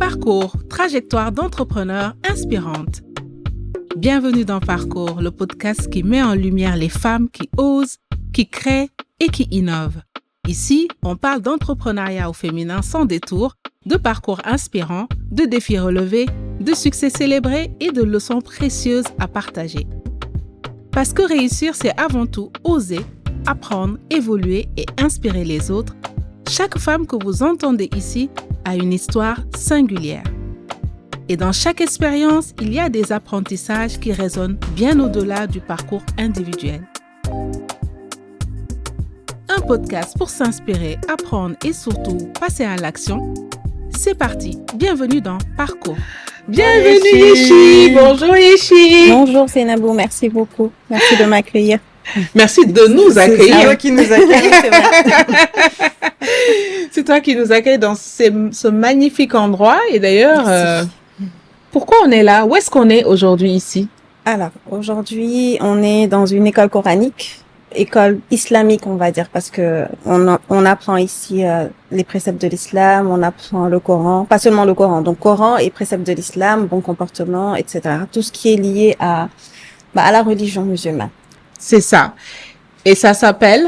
Parcours, trajectoire d'entrepreneurs inspirantes. Bienvenue dans Parcours, le podcast qui met en lumière les femmes qui osent, qui créent et qui innovent. Ici, on parle d'entrepreneuriat au féminin sans détour, de parcours inspirants, de défis relevés, de succès célébrés et de leçons précieuses à partager. Parce que réussir, c'est avant tout oser, apprendre, évoluer et inspirer les autres. Chaque femme que vous entendez ici a une histoire singulière. Et dans chaque expérience, il y a des apprentissages qui résonnent bien au-delà du parcours individuel. Un podcast pour s'inspirer, apprendre et surtout passer à l'action. C'est parti, bienvenue dans Parcours. Bienvenue Yeshi. Bonjour Yeshi. Bonjour Seynabou, merci beaucoup. Merci de m'accueillir. Merci de nous accueillir. C'est toi qui nous accueille. C'est vrai. C'est toi qui nous accueille dans ce magnifique endroit. Et d'ailleurs, pourquoi on est là? Où est-ce qu'on est aujourd'hui ici? Alors, aujourd'hui, on est dans une école coranique, école islamique, on va dire, parce que on apprend ici les préceptes de l'islam, on apprend le Coran, pas seulement le Coran, donc Coran et préceptes de l'islam, bon comportement, etc. Tout ce qui est lié à la religion musulmane. C'est ça. Et ça s'appelle?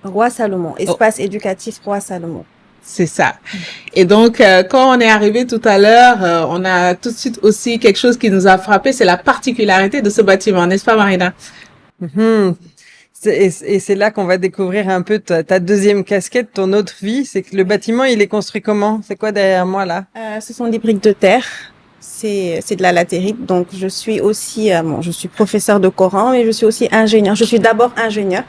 Roi Salomon, espace éducatif Roi Salomon. C'est ça. Et donc, quand on est arrivé tout à l'heure, on a tout de suite aussi quelque chose qui nous a frappé, c'est la particularité de ce bâtiment, n'est-ce pas Marina? Et c'est là qu'on va découvrir un peu ta deuxième casquette, ton autre vie. C'est que le bâtiment, il est construit comment? C'est quoi derrière moi là? Ce sont des briques de terre. C'est de la latérite. Donc, je suis aussi, je suis professeur de Coran, mais je suis aussi ingénieur. Je suis d'abord ingénieur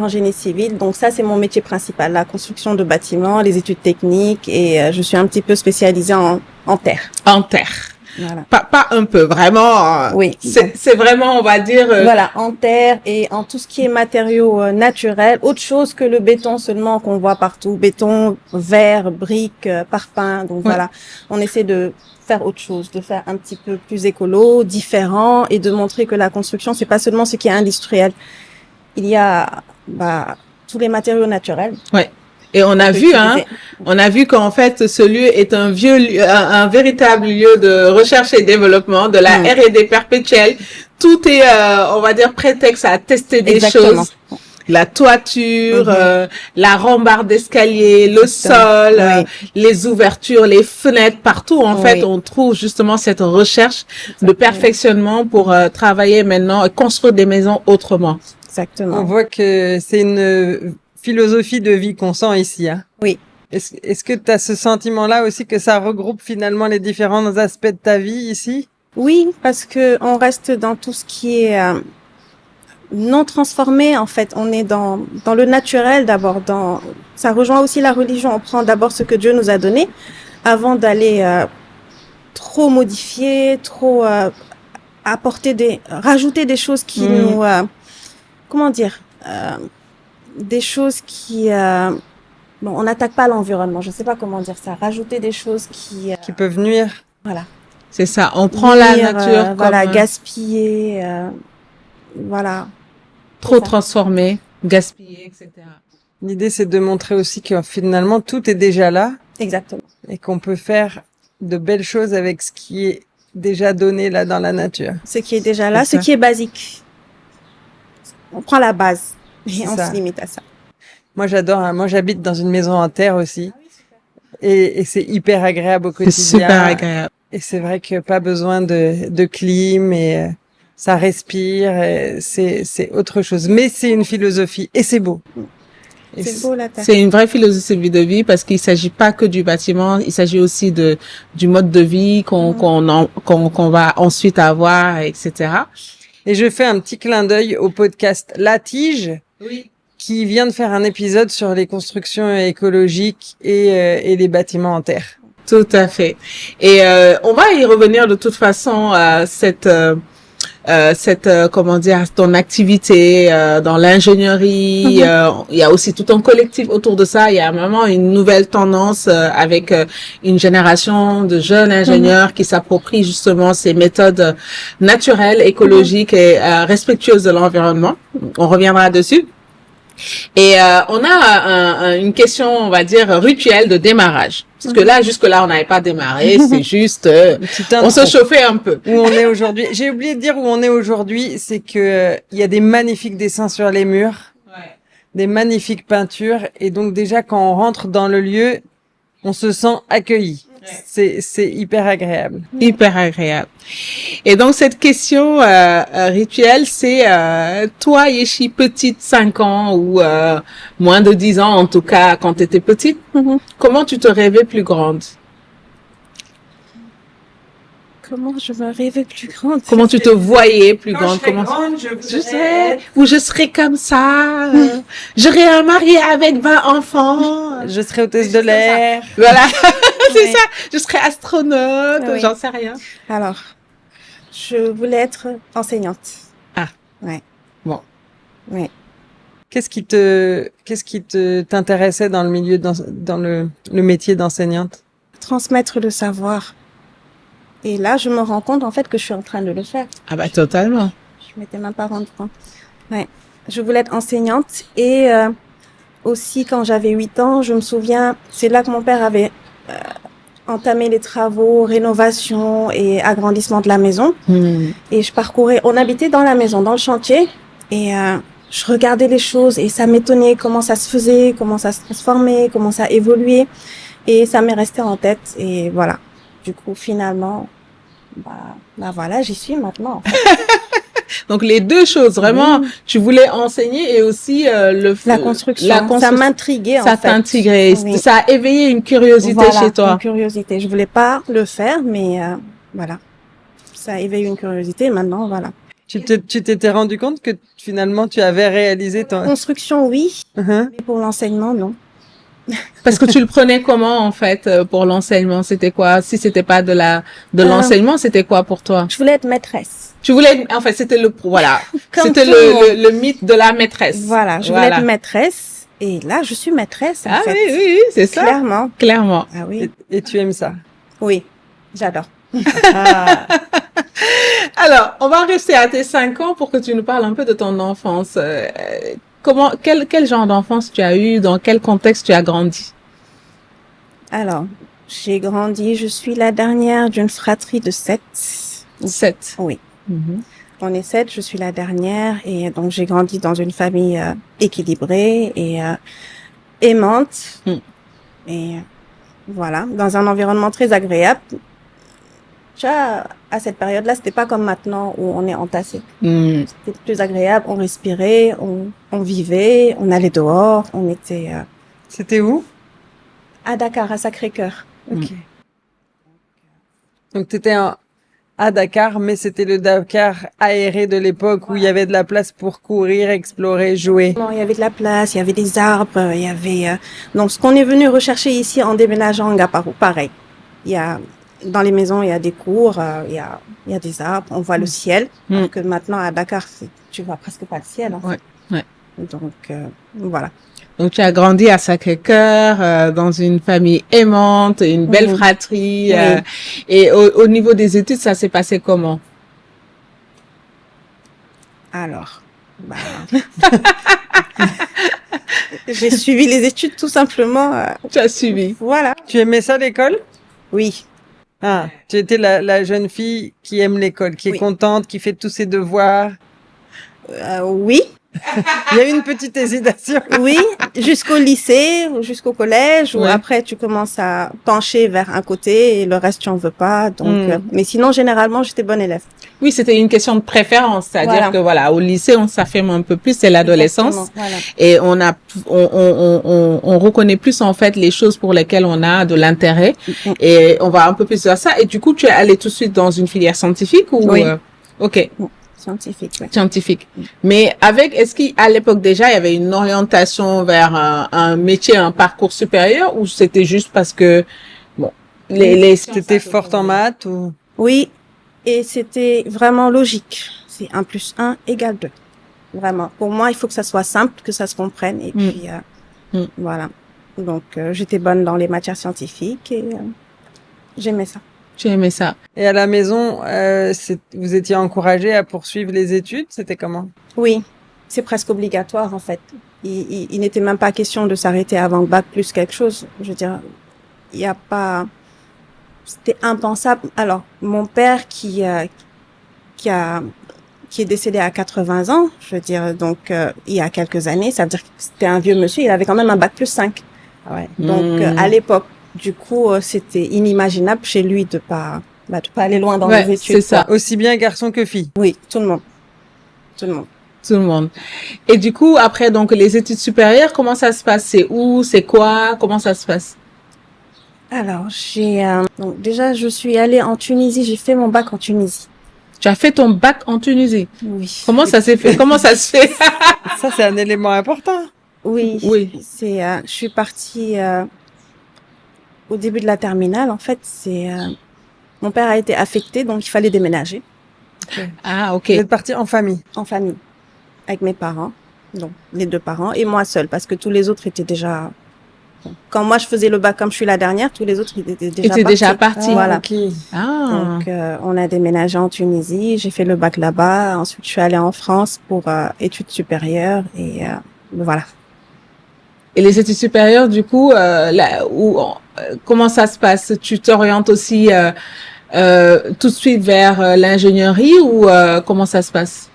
en génie civil. Donc, ça, c'est mon métier principal, la construction de bâtiments, les études techniques, et je suis un petit peu spécialisée en terre. En terre. Voilà. Pas un peu, vraiment. Oui. C'est vraiment, on va dire. Voilà, en terre et en tout ce qui est matériaux naturels, autre chose que le béton seulement qu'on voit partout, béton, verre, briques, parpaing. Donc voilà, on essaie de faire autre chose, de faire un petit peu plus écolo, différent, et de montrer que la construction, c'est pas seulement ce qui est industriel. Il y a tous les matériaux naturels. Ouais. Et on a vu qu'en fait ce lieu est un véritable lieu de recherche et développement, de la R&D perpétuelle. Tout est, on va dire, prétexte à tester des choses. La toiture, la rambarde d'escalier, le sol, les ouvertures, les fenêtres, partout en fait on trouve justement cette recherche de perfectionnement pour travailler maintenant et construire des maisons autrement. Exactement. On voit que c'est une philosophie de vie qu'on sent ici. Hein. Oui. Est-ce que tu as ce sentiment-là aussi que ça regroupe finalement les différents aspects de ta vie ici? Oui, parce que on reste dans tout ce qui est non transformé en fait. On est dans le naturel d'abord. Ça rejoint aussi la religion. On prend d'abord ce que Dieu nous a donné avant d'aller trop modifier, trop rajouter des choses qui nous des choses qui on n'attaque pas l'environnement, je sais pas comment dire ça, rajouter des choses qui peuvent nuire. Voilà. C'est ça, on prend la nature comme gaspiller voilà. Trop transformer, gaspiller, etc. L'idée c'est de montrer aussi que finalement tout est déjà là. Exactement. Et qu'on peut faire de belles choses avec ce qui est déjà donné là dans la nature. Ce qui est déjà là, ce qui est basique. On prend la base et on se limite à ça. Moi, j'adore. Moi, j'habite dans une maison en terre aussi. Ah oui, et c'est hyper agréable au quotidien. C'est super agréable. Et c'est vrai que pas besoin de clim et ça respire. C'est autre chose. Mais c'est une philosophie et c'est beau. C'est beau la terre. C'est une vraie philosophie de vie parce qu'il s'agit pas que du bâtiment, il s'agit aussi du mode de vie qu'on va ensuite avoir, etc. Et je fais un petit clin d'œil au podcast La Tige, qui vient de faire un épisode sur les constructions écologiques et les bâtiments en terre. Tout à fait. Et on va y revenir de toute façon à ton activité dans l'ingénierie. Il y a aussi tout un collectif autour de ça. Il y a vraiment une nouvelle tendance avec une génération de jeunes ingénieurs qui s'approprient justement ces méthodes naturelles, écologiques et respectueuses de l'environnement. On reviendra dessus. Et on a une question, on va dire, rituelle de démarrage. Parce que là, jusque-là, on n'avait pas démarré. C'est juste, on se chauffait un peu. Où on est aujourd'hui. J'ai oublié de dire où on est aujourd'hui. C'est que il y a des magnifiques dessins sur les murs. Ouais. Des magnifiques peintures. Et donc, déjà, quand on rentre dans le lieu, on se sent accueilli. Ouais. C'est hyper agréable. Hyper agréable. Et donc, cette question rituelle, c'est toi, Yeshi, petite, 5 ans ou moins de 10 ans, en tout cas, quand tu étais petite, comment tu te rêvais plus grande? Comment je me rêvais plus grande? Comment tu te voyais plus Quand grande? je serai Comment grande, je serais, ou je serais comme ça, j'aurais un mari avec 20 enfants. Je serai hôtesse de l'air. Voilà, c'est Oui. ça. Je serais astronaute, Oui. j'en sais rien. Alors, je voulais être enseignante. Ah. Ouais. Bon. Ouais. Qu'est-ce qui t'intéressait dans le milieu, dans le métier d'enseignante? Transmettre le savoir. Et là, je me rends compte, en fait, que je suis en train de le faire. Ah bah totalement. Je m'étais même pas rendu compte. Ouais. Je voulais être enseignante et aussi quand j'avais 8 ans, je me souviens, c'est là que mon père avait entamé les travaux, rénovation et agrandissement de la maison. Et je parcourais, on habitait dans la maison, dans le chantier et je regardais les choses et ça m'étonnait comment ça se faisait, comment ça se transformait, comment ça évoluait et ça m'est resté en tête et voilà. Du coup, finalement, bah voilà, j'y suis maintenant. En fait. Donc les deux choses, vraiment, tu voulais enseigner et aussi La construction, ça m'intriguait en ça fait. t'intégrait, Oui. ça a éveillé une curiosité Voilà, chez toi. une curiosité. Je voulais pas le faire, mais voilà, ça a éveillé une curiosité. Et maintenant, voilà. Tu t'étais rendu compte que finalement tu avais réalisé ton... Construction, oui, Uh-huh. mais pour l'enseignement, non. Parce que tu le prenais comment en fait pour l'enseignement? C'était quoi? Si c'était pas de l'enseignement, c'était quoi pour toi? Je voulais être maîtresse. Tu voulais, en fait, c'était voilà, Comme c'était tout le monde. le mythe de la maîtresse. Voilà, je voulais être maîtresse. Et là, je suis maîtresse, en Ah fait. oui, oui, oui, c'est ça. Clairement. Clairement. Ah oui. Et tu aimes ça? Oui, j'adore. Ah. Alors, on va rester à tes 5 ans pour que tu nous parles un peu de ton enfance. Quel genre d'enfance tu as eu? Dans quel contexte tu as grandi? Alors, j'ai grandi, je suis la dernière d'une fratrie de 7. 7. Oui. On est 7, je suis la dernière et donc j'ai grandi dans une famille équilibrée et aimante. Et voilà, dans un environnement très agréable. Déjà, à cette période-là, c'était pas comme maintenant où on est entassé. C'était plus agréable, on respirait, on vivait, on allait dehors, on était... C'était où? À Dakar, à Sacré-Cœur. Ok. Donc t'étais à Dakar, mais c'était le Dakar aéré de l'époque où il y avait de la place pour courir, explorer, jouer. Non, il y avait de la place, il y avait des arbres, il y avait... Donc, ce qu'on est venu rechercher ici en déménageant à Ngaparou, pareil. Il y a... Dans les maisons, il y a des cours, il y a des arbres, on voit le ciel. Alors que maintenant, à Dakar, tu vois presque pas le ciel, en fait. Ouais. Donc, voilà. Donc, tu as grandi à Sacré-Cœur, dans une famille aimante, une belle fratrie. Et au niveau des études, ça s'est passé comment? Alors, j'ai suivi les études tout simplement. Tu as suivi. Voilà. Tu aimais ça, l'école? Oui. Ah, tu étais la jeune fille qui aime l'école, qui est contente, qui fait tous ses devoirs. Oui. Il y a eu une petite hésitation. Oui, jusqu'au lycée, jusqu'au collège, où après tu commences à pencher vers un côté et le reste tu en veux pas. Donc, mais sinon généralement j'étais bonne élève. Oui, c'était une question de préférence, c'est-à-dire que voilà, au lycée on s'affirme un peu plus, c'est l'adolescence, et on reconnaît plus en fait les choses pour lesquelles on a de l'intérêt, et on va un peu plus vers ça. Et du coup, tu es allé tout de suite dans une filière scientifique ou ok. Scientifique, oui. Scientifique. Mais est-ce qu'à l'époque déjà, il y avait une orientation vers un métier, un parcours supérieur, ou c'était juste parce que, bon, T'étais forte en maths ou? Oui. Et c'était vraiment logique. C'est 1 + 1 = 2. Vraiment. Pour moi, il faut que ça soit simple, que ça se comprenne, et puis, voilà. Donc, j'étais bonne dans les matières scientifiques et j'aimais ça. Tu aimais ça. Et à la maison, vous étiez encouragée à poursuivre les études? C'était comment? Oui, c'est presque obligatoire en fait. Il n'était même pas question de s'arrêter avant le bac plus quelque chose. Je veux dire, il y a pas, c'était impensable. Alors, mon père qui est décédé à 80 ans, je veux dire, donc, il y a quelques années, ça veut dire que c'était un vieux monsieur, il avait quand même un bac+5. Ouais. Donc, à l'époque, du coup, c'était inimaginable chez lui de pas aller loin dans les études. C'est ça. Aussi bien garçon que fille. Oui, tout le monde. Tout le monde. Tout le monde. Et du coup, après, donc, les études supérieures, comment ça se passe? C'est où? C'est quoi? Comment ça se passe? Alors, donc déjà, je suis allée en Tunisie, j'ai fait mon bac en Tunisie. Tu as fait ton bac en Tunisie? Oui. Comment ça s'est fait? Comment ça se fait? Ça, c'est un élément important. Oui. Oui. Je suis partie, au début de la terminale, en fait, mon père a été affecté, donc il fallait déménager. Okay. Ah, ok. Vous êtes partie en famille? En famille. Avec mes parents. Donc, les 2 parents. Et moi seule, parce que tous les autres étaient déjà... Quand moi, je faisais le bac, comme je suis la dernière, tous les autres étaient déjà partis. Voilà. Okay. Ah. Donc, on a déménagé en Tunisie. J'ai fait le bac là-bas. Ensuite, je suis allée en France pour études supérieures. Et voilà. Et les études supérieures, du coup, comment ça se passe? Tu t'orientes aussi tout de suite vers l'ingénierie ou comment ça se passe?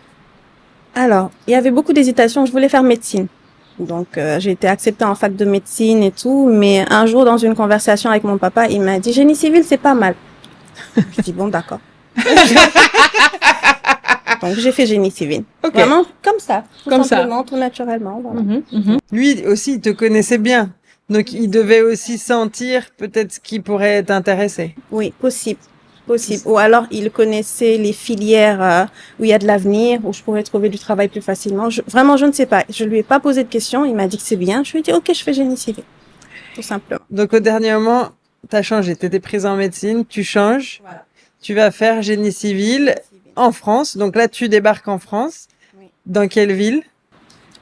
Alors, il y avait beaucoup d'hésitations. Je voulais faire médecine. Donc, j'ai été acceptée en fac de médecine et tout. Mais un jour, dans une conversation avec mon papa, il m'a dit « Génie civil, c'est pas mal. » Je dis « Bon, d'accord. » Donc, j'ai fait génie civil. Okay. Vraiment comme ça. Tout simplement, tout naturellement. Voilà. Lui aussi, il te connaissait bien. Donc, il devait aussi sentir peut-être ce qui pourrait t'intéresser. Oui, possible. Ou alors, il connaissait les filières où il y a de l'avenir, où je pourrais trouver du travail plus facilement. Vraiment, je ne sais pas. Je lui ai pas posé de questions. Il m'a dit que c'est bien. Je lui ai dit, OK, je fais génie civil. Tout simplement. Donc, au dernier moment, t'as changé. T'étais prise en médecine, tu changes. Voilà. Tu vas faire génie civil en France. Donc là, tu débarques en France. Oui. Dans quelle ville?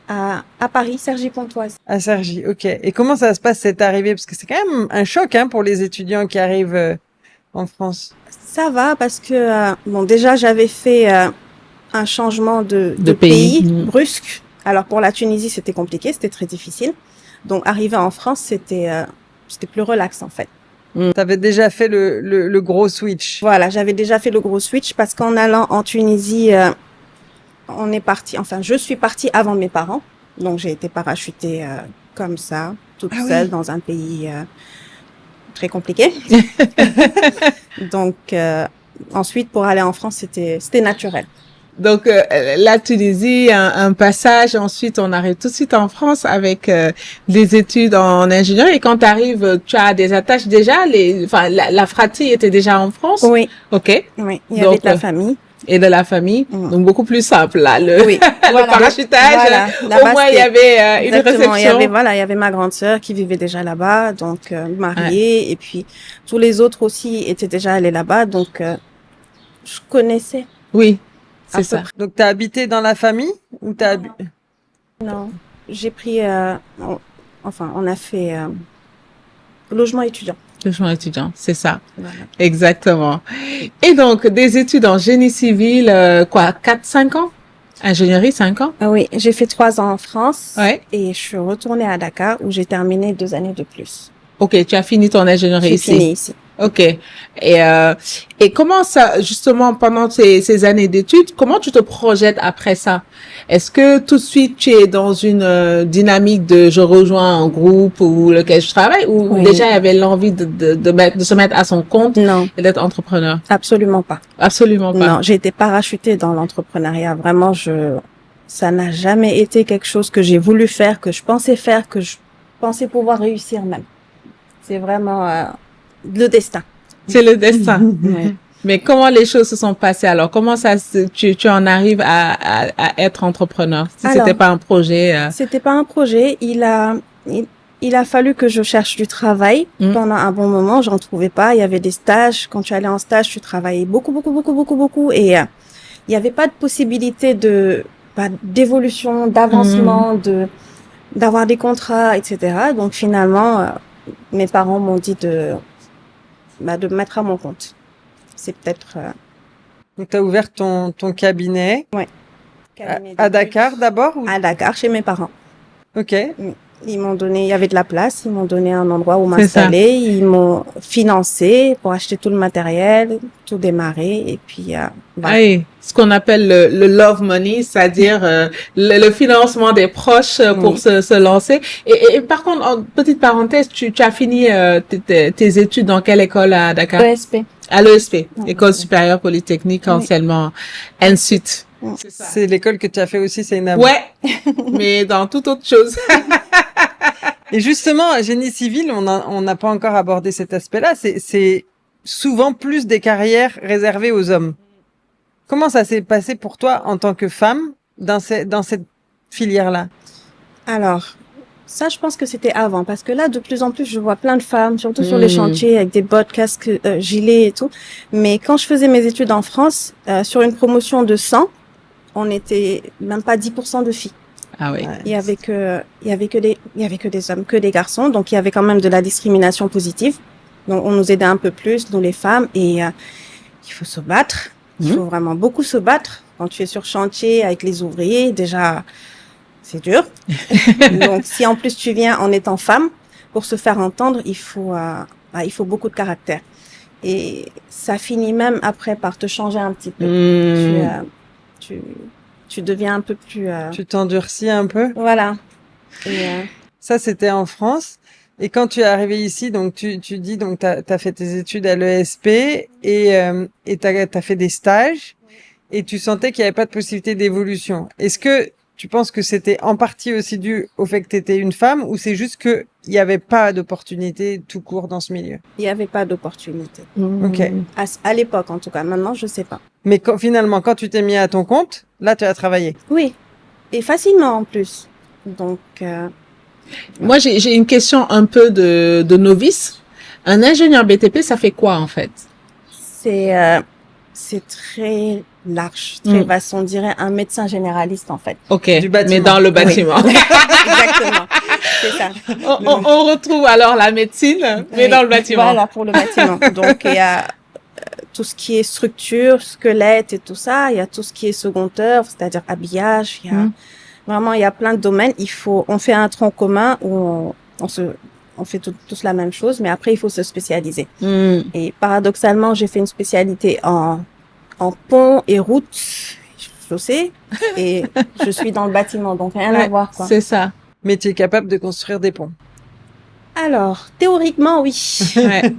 À Paris, Cergy-Pontoise. À Cergy, ok. Et comment ça se passe cette arrivée? Parce que c'est quand même un choc pour les étudiants qui arrivent en France. Ça va parce que, déjà, j'avais fait un changement de pays brusque. Alors, pour la Tunisie, c'était compliqué, c'était très difficile. Donc, arriver en France, c'était plus relax, en fait. T'avais déjà fait le gros switch. Voilà, j'avais déjà fait le gros switch parce qu'en allant en Tunisie, je suis partie avant mes parents. Donc, j'ai été parachutée comme ça, toute seule dans un pays très compliqué. Donc, ensuite, pour aller en France, c'était naturel. Donc, la Tunisie, un passage. Ensuite, on arrive tout de suite en France avec des études en ingénierie. Et quand tu arrives, tu as des attaches déjà. La fratrie était déjà en France. Oui. Ok. Oui. Il y avait de la famille. Et de la famille. Donc, beaucoup plus simple, là. Oui. Le parachutage. Au moins, il y avait une réception. Il y avait ma grande sœur qui vivait déjà là-bas. Donc, mariée. Ouais. Et puis, tous les autres aussi étaient déjà allés là-bas. Donc, je connaissais. Oui. C'est ça. Donc, t'as habité dans la famille ou t'as Non. J'ai pris, on a fait logement étudiant. Logement étudiant, c'est ça. Voilà. Exactement. Et donc, des études en génie civil, 4-5 ans? Ingénierie, 5 ans? Ah oui, j'ai fait 3 ans en France. Ouais. Et je suis retournée à Dakar où j'ai terminé 2 années de plus. Ok, tu as fini ton ingénierie ici? J'ai fini ici. Ok. Et comment ça, justement, pendant ces années d'études, comment tu te projettes après ça? Est-ce que tout de suite tu es dans une dynamique de je rejoins un groupe ou lequel je travaille, ou déjà il y avait l'envie de se mettre à son compte et d'être entrepreneur? Absolument pas. Absolument pas. Non, j'ai été parachutée dans l'entrepreneuriat. Vraiment, ça n'a jamais été quelque chose que j'ai voulu faire, que je pensais pouvoir réussir même. C'est vraiment le destin. C'est le destin. Ouais. Mais comment les choses se sont passées alors? Comment tu en arrives à être entrepreneur? Si c'était pas un projet. C'était pas un projet. Il a fallu que je cherche du travail pendant un bon moment. J'en trouvais pas. Il y avait des stages. Quand tu allais en stage, tu travaillais beaucoup. Et il y avait pas de possibilité d'évolution, d'avancement, d'avoir des contrats, etc. Donc finalement, mes parents m'ont dit de me mettre à mon compte. C'est peut-être... Donc, tu as ouvert ton cabinet. Oui. À Dakar d'abord ou... À Dakar, chez mes parents. Ok. Ils m'ont donné, il y avait de la place, ils m'ont donné un endroit où C'est ça. m'installer, ils m'ont financé pour acheter tout le matériel, tout démarrer, et puis voilà. Oui, ce qu'on appelle le love money, c'est-à-dire le financement des proches pour Oui. se lancer. Et par contre, en petite parenthèse, tu as fini tes études dans quelle école à Dakar? ESP. À l'ESP, Oui. École supérieure polytechnique, Oui. anciennement ENSUT. C'est ça. C'est l'école que tu as fait aussi, Seynab. Ouais, mais dans toute autre chose. Et justement, génie civil, on n'a pas encore abordé cet aspect-là. C'est souvent plus des carrières réservées aux hommes. Comment ça s'est passé pour toi en tant que femme dans cette filière-là? Alors, ça, je pense que c'était avant, parce que là, de plus en plus, je vois plein de femmes, surtout sur les chantiers, avec des bottes, casques, gilets et tout. Mais quand je faisais mes études en France, sur une promotion de 100, on était même pas 10% de filles. Ah oui. Il y avait que des hommes, que des garçons. Donc, il y avait quand même de la discrimination positive. Donc, on nous aidait un peu plus, nous les femmes. Et il faut se battre. Il faut vraiment beaucoup se battre. Quand tu es sur chantier avec les ouvriers, déjà, c'est dur. Donc, si en plus tu viens en étant femme, pour se faire entendre, il faut beaucoup de caractère. Et ça finit même après par te changer un petit peu. Tu deviens un peu plus... Tu t'endurcis un peu? Voilà. Et, Ça, c'était en France. Et quand tu es arrivé ici, donc tu dis donc t'as fait tes études à l'ESP et t'as fait des stages et tu sentais qu'il n'y avait pas de possibilité d'évolution. Est-ce que tu penses que c'était en partie aussi dû au fait que t'étais une femme ou c'est juste que il n'y avait pas d'opportunité tout court dans ce milieu? il n'y avait pas d'opportunité. Ok. À l'époque, en tout cas. Maintenant, je sais pas. Mais finalement, quand tu t'es mis à ton compte, là, tu as travaillé. Oui. Et facilement, en plus. Donc, Moi, j'ai une question un peu de novice. Un ingénieur BTP, ça fait quoi en fait? c'est très large, très vaste. On dirait un médecin généraliste, en fait. Ok, Du bâtiment. mais dans le bâtiment. Exactement. C'est ça. On retrouve alors la médecine, mais Oui. dans le bâtiment. Voilà, pour le bâtiment. Donc, il y a tout ce qui est structure, squelette et tout ça. Il y a tout ce qui est second œuvre, c'est-à-dire habillage. Il y a vraiment, il y a plein de domaines. On fait un tronc commun où on fait tous la même chose, mais après, il faut se spécialiser. Et paradoxalement, j'ai fait une spécialité en pont et route, chaussée, et je suis dans le bâtiment, donc rien à voir, quoi. C'est ça. Mais tu es capable de construire des ponts. Alors, théoriquement, oui. Ouais.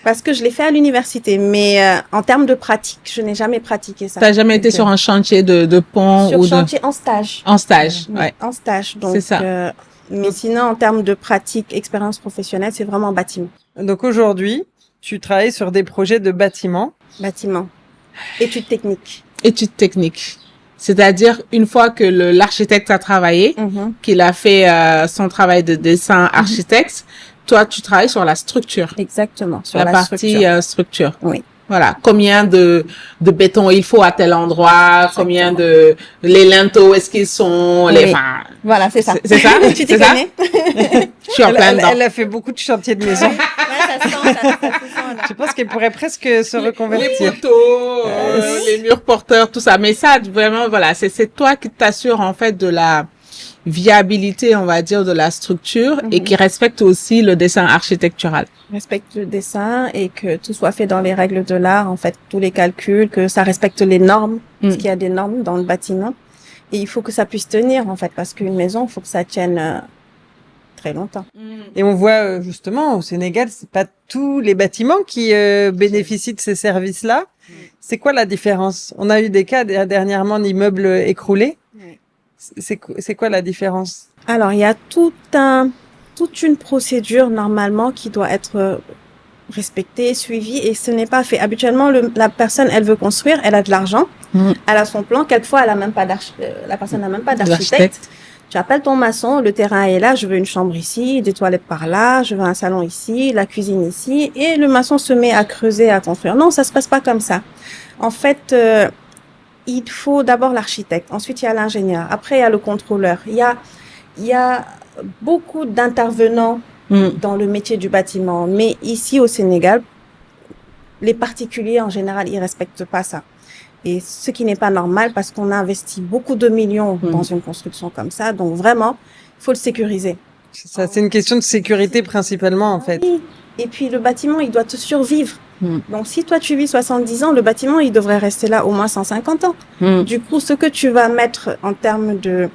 Parce que je l'ai fait à l'université, mais en termes de pratique, je n'ai jamais pratiqué ça. T'as jamais été sur un chantier de pont Sur ou chantier en stage. en stage, Oui, ouais. en stage. Donc, C'est ça. mais sinon, en termes de pratique, expérience professionnelle, c'est vraiment bâtiment. Donc aujourd'hui, tu travailles sur des projets de bâtiments. Bâtiment. Études techniques. Études techniques. C'est-à-dire, une fois que l'architecte a travaillé, qu'il a fait son travail de dessin architecte, toi, tu travailles sur la structure. Exactement. Sur la partie structure. structure. Oui. Voilà. Combien de béton il faut à tel endroit, combien les linteaux, est-ce qu'ils sont, Oui. Voilà, c'est ça. C'est ça? Tu t'y C'est ça? connais? Je suis en plein dedans. Elle a fait beaucoup de chantiers de maison. Ouais, ça se sent, ça se sent, là. Je pense qu'elle pourrait presque se Les reconvertir. poteaux, les murs porteurs, tout ça. Mais ça, vraiment, voilà, c'est toi qui t'assures, en fait, de la viabilité, on va dire, de la structure et qui respecte aussi le dessin architectural. Respecte le dessin et que tout soit fait dans les règles de l'art, en fait, tous les calculs, que ça respecte les normes, parce qu'il y a des normes dans le bâtiment. Et il faut que ça puisse tenir, en fait, parce qu'une maison, il faut que ça tienne très longtemps. Et on voit justement au Sénégal, c'est pas tous les bâtiments qui bénéficient de ces services-là. C'est quoi la différence? On a eu des cas dernièrement d'immeubles écroulés. Oui. C'est quoi la différence? Alors, il y a toute une procédure normalement qui doit être respectée, suivie, et ce n'est pas fait. Habituellement, la personne, elle veut construire, elle a de l'argent, elle a son plan. Quelquefois, elle a même pas la personne n'a même pas d'architecte. Tu appelles ton maçon, le terrain est là, je veux une chambre ici, des toilettes par là, je veux un salon ici, la cuisine ici, et le maçon se met à creuser, à construire. Non, ça se passe pas comme ça. En fait, il faut d'abord l'architecte, ensuite il y a l'ingénieur, après il y a le contrôleur. Il y a beaucoup d'intervenants dans le métier du bâtiment, mais ici au Sénégal, les particuliers en général, ils respectent pas ça. Et ce qui n'est pas normal parce qu'on a investi beaucoup de millions dans une construction comme ça. Donc vraiment, il faut le sécuriser. Ça, c'est une question de sécurité principalement, en fait. Oui. Et puis le bâtiment, il doit te survivre. Donc si toi tu vis 70 ans, le bâtiment, il devrait rester là au moins 150 ans. Du coup, ce que tu vas mettre en termes de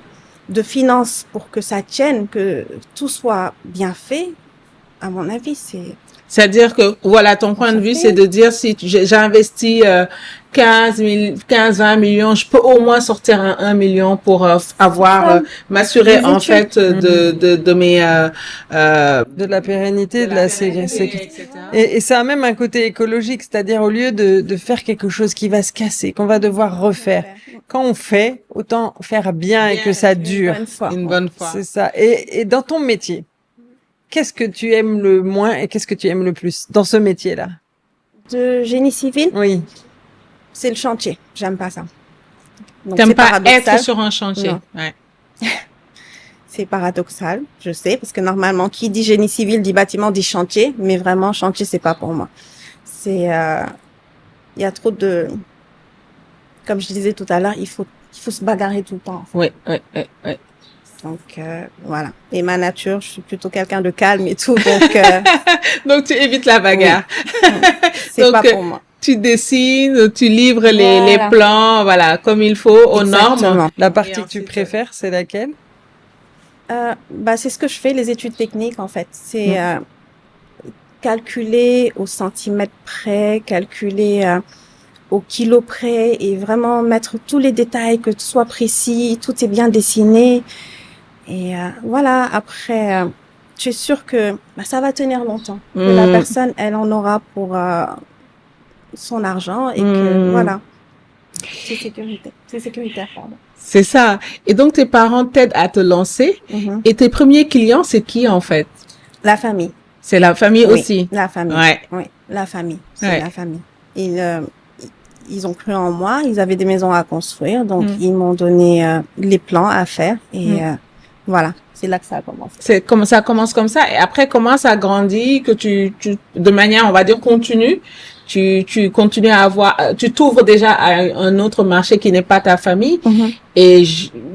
finances pour que ça tienne, que tout soit bien fait, à mon avis, C'est-à-dire que, voilà, ton point de vue, c'est de dire si j'investis 15-20 millions, je peux au moins sortir 1 million pour m'assurer en fait de mes de la pérennité, de la sécurité. Et ça a même un côté écologique, c'est-à-dire au lieu de faire quelque chose qui va se casser, qu'on va devoir refaire, quand on fait, autant faire bien et que ça dure. Une bonne fois. C'est ça. Et dans ton métier, qu'est-ce que tu aimes le moins et qu'est-ce que tu aimes le plus dans ce métier-là? De génie civil? Oui. C'est le chantier. J'aime pas ça. T'aimes pas être sur un chantier? Non. Ouais. C'est paradoxal, je sais, parce que normalement, qui dit génie civil dit bâtiment dit chantier, mais vraiment, chantier, c'est pas pour moi. Il y a trop de, comme je disais tout à l'heure, il faut se bagarrer tout le temps. En fait. Oui. Donc, voilà. Et ma nature, je suis plutôt quelqu'un de calme et tout, donc tu évites la bagarre. Oui. C'est pas pour moi. Tu dessines, tu livres les plans, voilà, comme il faut, aux normes. La partie que tu préfères, c'est laquelle? C'est ce que je fais, les études techniques, en fait. C'est calculer au centimètre près, calculer au kilo près et vraiment mettre tous les détails, que tout soit précis, tout est bien dessiné. Et voilà, après, je suis sûre que ça va tenir longtemps. Que la personne, elle en aura pour son argent et que, voilà, c'est sécuritaire, pardon. C'est ça. Et donc, tes parents t'aident à te lancer. Et tes premiers clients, c'est qui, en fait? La famille. C'est la famille aussi? La famille. Ouais. Oui, la famille. C'est la famille. Ils ont cru en moi. Ils avaient des maisons à construire. Donc, ils m'ont donné les plans à faire. Et voilà. C'est là que ça a commencé. Ça commence comme ça. Et après, comment ça grandit, que tu, de manière, on va dire, continue, tu continues à tu t'ouvres déjà à un autre marché qui n'est pas ta famille. Et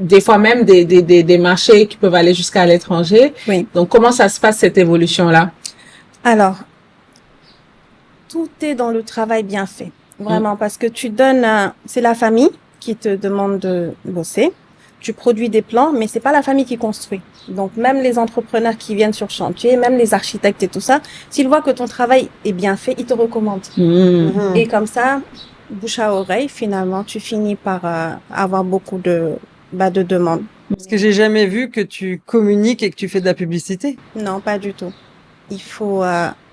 des fois même des marchés qui peuvent aller jusqu'à l'étranger. Oui. Donc, comment ça se passe, cette évolution-là? Alors, tout est dans le travail bien fait. Vraiment, parce que tu donnes, c'est la famille qui te demande de bosser. Tu produis des plans, mais c'est pas la famille qui construit. Donc, même les entrepreneurs qui viennent sur chantier, même les architectes et tout ça, s'ils voient que ton travail est bien fait, ils te recommandent. Et comme ça, bouche à oreille, finalement, tu finis par avoir beaucoup de demandes. Parce que j'ai jamais vu que tu communiques et que tu fais de la publicité. Non, pas du tout. Il faut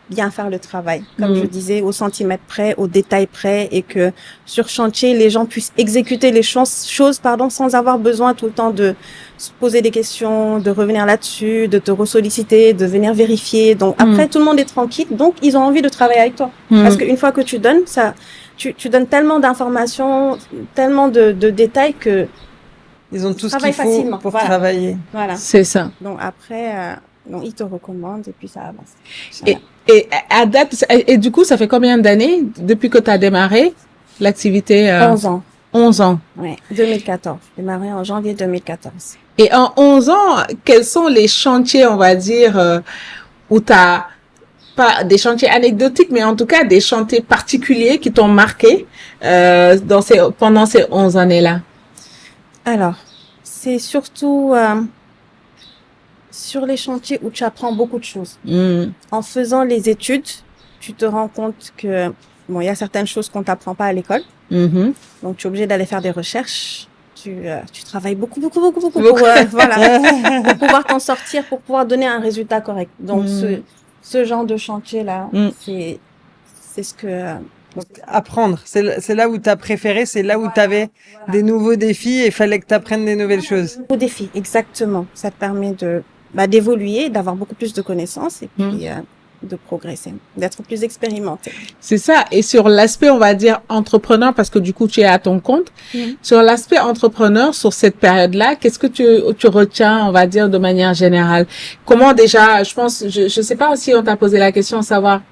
bien faire le travail. Comme je disais, au centimètre près, au détail près, et que sur chantier, les gens puissent exécuter les choses, sans avoir besoin tout le temps de se poser des questions, de revenir là-dessus, de te ressolliciter, de venir vérifier. Donc après, tout le monde est tranquille, donc ils ont envie de travailler avec toi. Parce qu'une fois que tu donnes ça, tu donnes tellement d'informations, tellement de détails que ils ont tout ce qu'il faut pour travailler. Voilà. C'est ça. Donc après, ils te recommandent et puis ça avance. Voilà. Et à date, et du coup, ça fait combien d'années depuis que tu as démarré l'activité? 11 ans. 11 ans. Oui, 2014. J'ai démarré en janvier 2014. Et en 11 ans, quels sont les chantiers, on va dire, où tu as pas des chantiers anecdotiques, mais en tout cas des chantiers particuliers qui t'ont marqué pendant ces 11 années-là? Alors, c'est surtout sur les chantiers où tu apprends beaucoup de choses. En faisant les études, tu te rends compte que il y a certaines choses qu'on t'apprend pas à l'école. Donc, tu es obligé d'aller faire des recherches. Tu travailles beaucoup pour pouvoir t'en sortir, pour pouvoir donner un résultat correct. Donc, ce genre de chantier-là, c'est ce que... Donc, apprendre, c'est là où tu as préféré, c'est là où tu avais des nouveaux défis et il fallait que tu apprennes des nouvelles choses. Nouveaux défis, exactement. Ça te permet d'évoluer, d'avoir beaucoup plus de connaissances et puis de progresser, d'être plus expérimenté. C'est ça. Et sur l'aspect, on va dire, entrepreneur, parce que du coup, tu es à ton compte, sur l'aspect entrepreneur, sur cette période-là, qu'est-ce que tu retiens, on va dire, de manière générale? Comment déjà, je sais pas si on t'a posé la question, savoir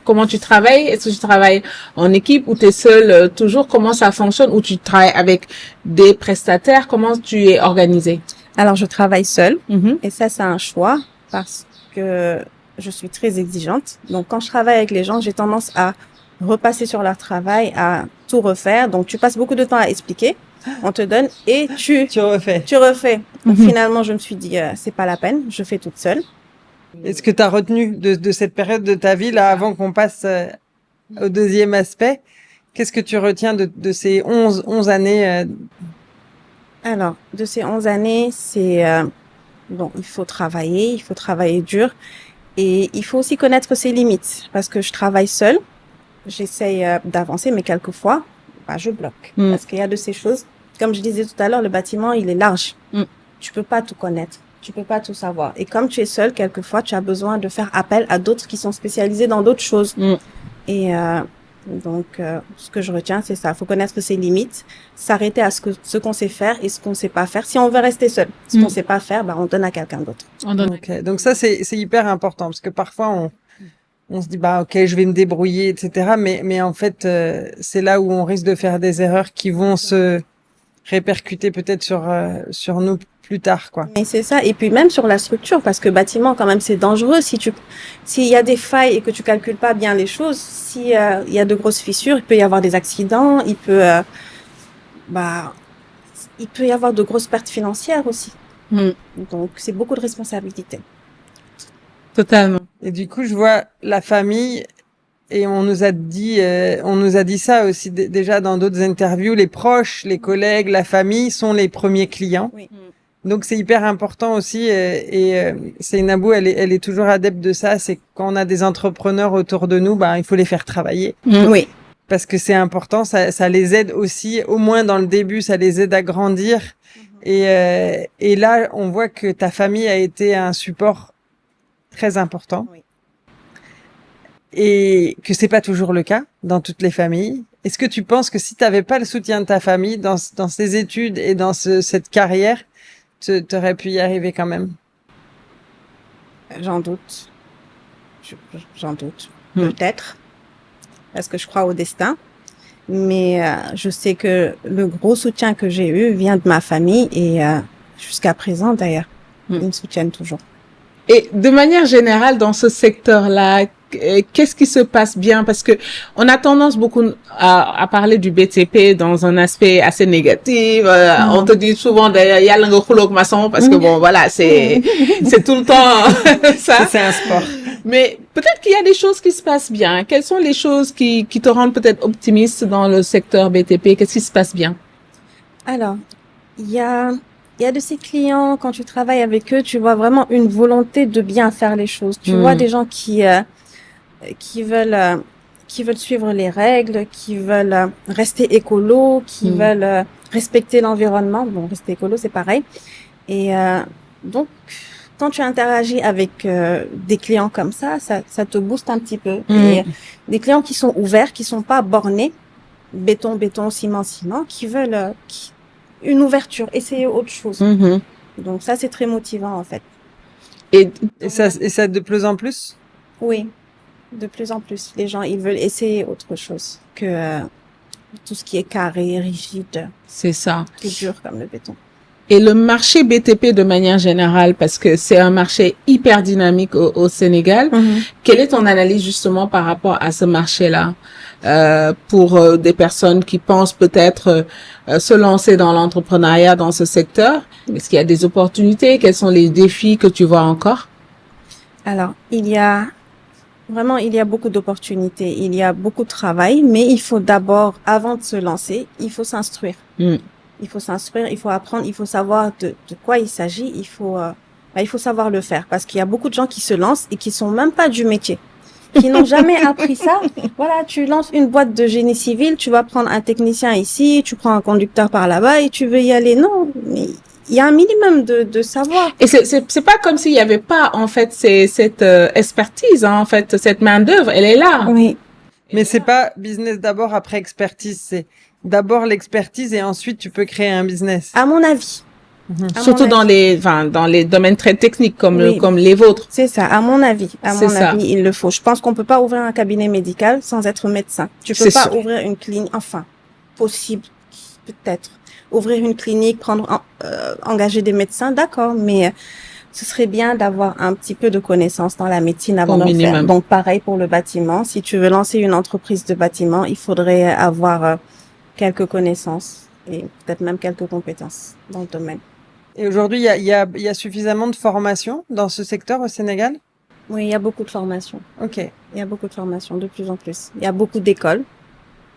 comment tu travailles? Est-ce que tu travailles en équipe ou tu es seul toujours? Comment ça fonctionne? Ou tu travailles avec des prestataires? Comment tu es organisé? Alors, je travaille seule et ça, c'est un choix. parce que je suis très exigeante. Donc, quand je travaille avec les gens, j'ai tendance à repasser sur leur travail, à tout refaire. Donc, tu passes beaucoup de temps à expliquer. On te donne et tu refais. tu refais. Donc, finalement, je me suis dit, c'est pas la peine, je fais toute seule. Est-ce que tu as retenu de cette période de ta vie, là, avant qu'on passe au deuxième aspect? Qu'est-ce que tu retiens de ces 11 années Alors, de ces 11 années, c'est bon, il faut travailler dur et il faut aussi connaître ses limites parce que je travaille seule. J'essaye d'avancer, mais quelquefois, je bloque parce qu'il y a de ces choses. Comme je disais tout à l'heure, le bâtiment, il est large. Tu peux pas tout connaître. Tu peux pas tout savoir. Et comme tu es seule, quelquefois, tu as besoin de faire appel à d'autres qui sont spécialisés dans d'autres choses. Et donc, ce que je retiens, c'est ça. Il faut connaître ses limites, s'arrêter à ce qu'on sait faire et ce qu'on sait pas faire. Si on veut rester seul, ce qu'on sait pas faire, on donne à quelqu'un d'autre. Okay. Donc ça, c'est hyper important parce que parfois, on se dit, ok, je vais me débrouiller, etc. Mais en fait, c'est là où on risque de faire des erreurs qui vont se répercuter peut-être sur nous plus tard, quoi. Mais c'est ça. Et puis même sur la structure, parce que bâtiment, quand même, c'est dangereux. S'il y a des failles et que tu calcules pas bien les choses, s'il y a de grosses fissures, il peut y avoir des accidents, il peut y avoir de grosses pertes financières aussi. Donc, c'est beaucoup de responsabilités. Totalement. Et du coup, je vois la famille, et on nous a dit ça aussi déjà dans d'autres interviews, les proches, les collègues, la famille sont les premiers clients. Oui. Donc c'est hyper important aussi, et Seynabou, elle est toujours adepte de ça, c'est quand on a des entrepreneurs autour de nous, il faut les faire travailler. Oui. Parce que c'est important, ça les aide aussi, au moins dans le début, ça les aide à grandir. Et là, on voit que ta famille a été un support très important. Oui. Et que c'est pas toujours le cas dans toutes les familles. Est-ce que tu penses que si t'avais pas le soutien de ta famille dans ces études et dans cette carrière, t'aurais pu y arriver quand même? J'en doute. J'en doute. Peut-être. Parce que je crois au destin. Mais je sais que le gros soutien que j'ai eu vient de ma famille et jusqu'à présent d'ailleurs, ils me soutiennent toujours. Et de manière générale, dans ce secteur-là, qu'est-ce qui se passe bien? Parce que on a tendance beaucoup à parler du BTP dans un aspect assez négatif. On te dit souvent d'ailleurs, il y a l'angokhulok maçon parce que bon, voilà, c'est tout le temps ça. C'est un sport. Mais peut-être qu'il y a des choses qui se passent bien. Quelles sont les choses qui te rendent peut-être optimiste dans le secteur BTP? Qu'est-ce qui se passe bien? Alors, il y a de ces clients, quand tu travailles avec eux, tu vois vraiment une volonté de bien faire les choses. Tu vois des gens qui veulent suivre les règles, qui veulent rester écolo, qui veulent respecter l'environnement. Bon, rester écolo, c'est pareil. Et donc, quand tu interagis avec des clients comme ça te booste un petit peu. Et des clients qui sont ouverts, qui sont pas bornés, béton, ciment, qui veulent une ouverture, essayer autre chose. Donc ça, c'est très motivant en fait. Et ça de plus en plus? Oui, de plus en plus. Les gens, ils veulent essayer autre chose que tout ce qui est carré, rigide. C'est ça. Tout dur comme le béton. Et le marché BTP de manière générale, parce que c'est un marché hyper dynamique au Sénégal, quelle est ton analyse justement par rapport à ce marché-là pour des personnes qui pensent peut-être se lancer dans l'entrepreneuriat dans ce secteur? Est-ce qu'il y a des opportunités? Quels sont les défis que tu vois encore? Alors, il y a beaucoup d'opportunités, il y a beaucoup de travail, mais il faut d'abord, avant de se lancer, il faut s'instruire. Il faut s'instruire, il faut apprendre, il faut savoir de quoi il s'agit, il faut savoir le faire parce qu'il y a beaucoup de gens qui se lancent et qui sont même pas du métier, qui n'ont jamais appris ça. Voilà, tu lances une boîte de génie civil, tu vas prendre un technicien ici, tu prends un conducteur par là-bas et tu veux y aller. Non, mais il y a un minimum de savoir. Et c'est pas comme s'il y avait pas en fait cette expertise, hein, en fait cette main d'œuvre, elle est là. Oui. Mais c'est pas business d'abord après expertise, c'est d'abord l'expertise et ensuite tu peux créer un business. À mon avis. Surtout dans les domaines très techniques comme les vôtres. C'est ça, à mon avis. Il le faut. Je pense qu'on peut pas ouvrir un cabinet médical sans être médecin. Tu peux pas ouvrir une clinique, possible, peut-être. Ouvrir une clinique, engager des médecins, d'accord, mais ce serait bien d'avoir un petit peu de connaissances dans la médecine avant Au d'en faire. minimum. Donc, pareil pour le bâtiment. Si tu veux lancer une entreprise de bâtiment, il faudrait avoir quelques connaissances et peut-être même quelques compétences dans le domaine. Et aujourd'hui, il y a suffisamment de formation dans ce secteur au Sénégal? Oui, il y a beaucoup de formations. Ok. Il y a beaucoup de formations, de plus en plus. Il y a beaucoup d'écoles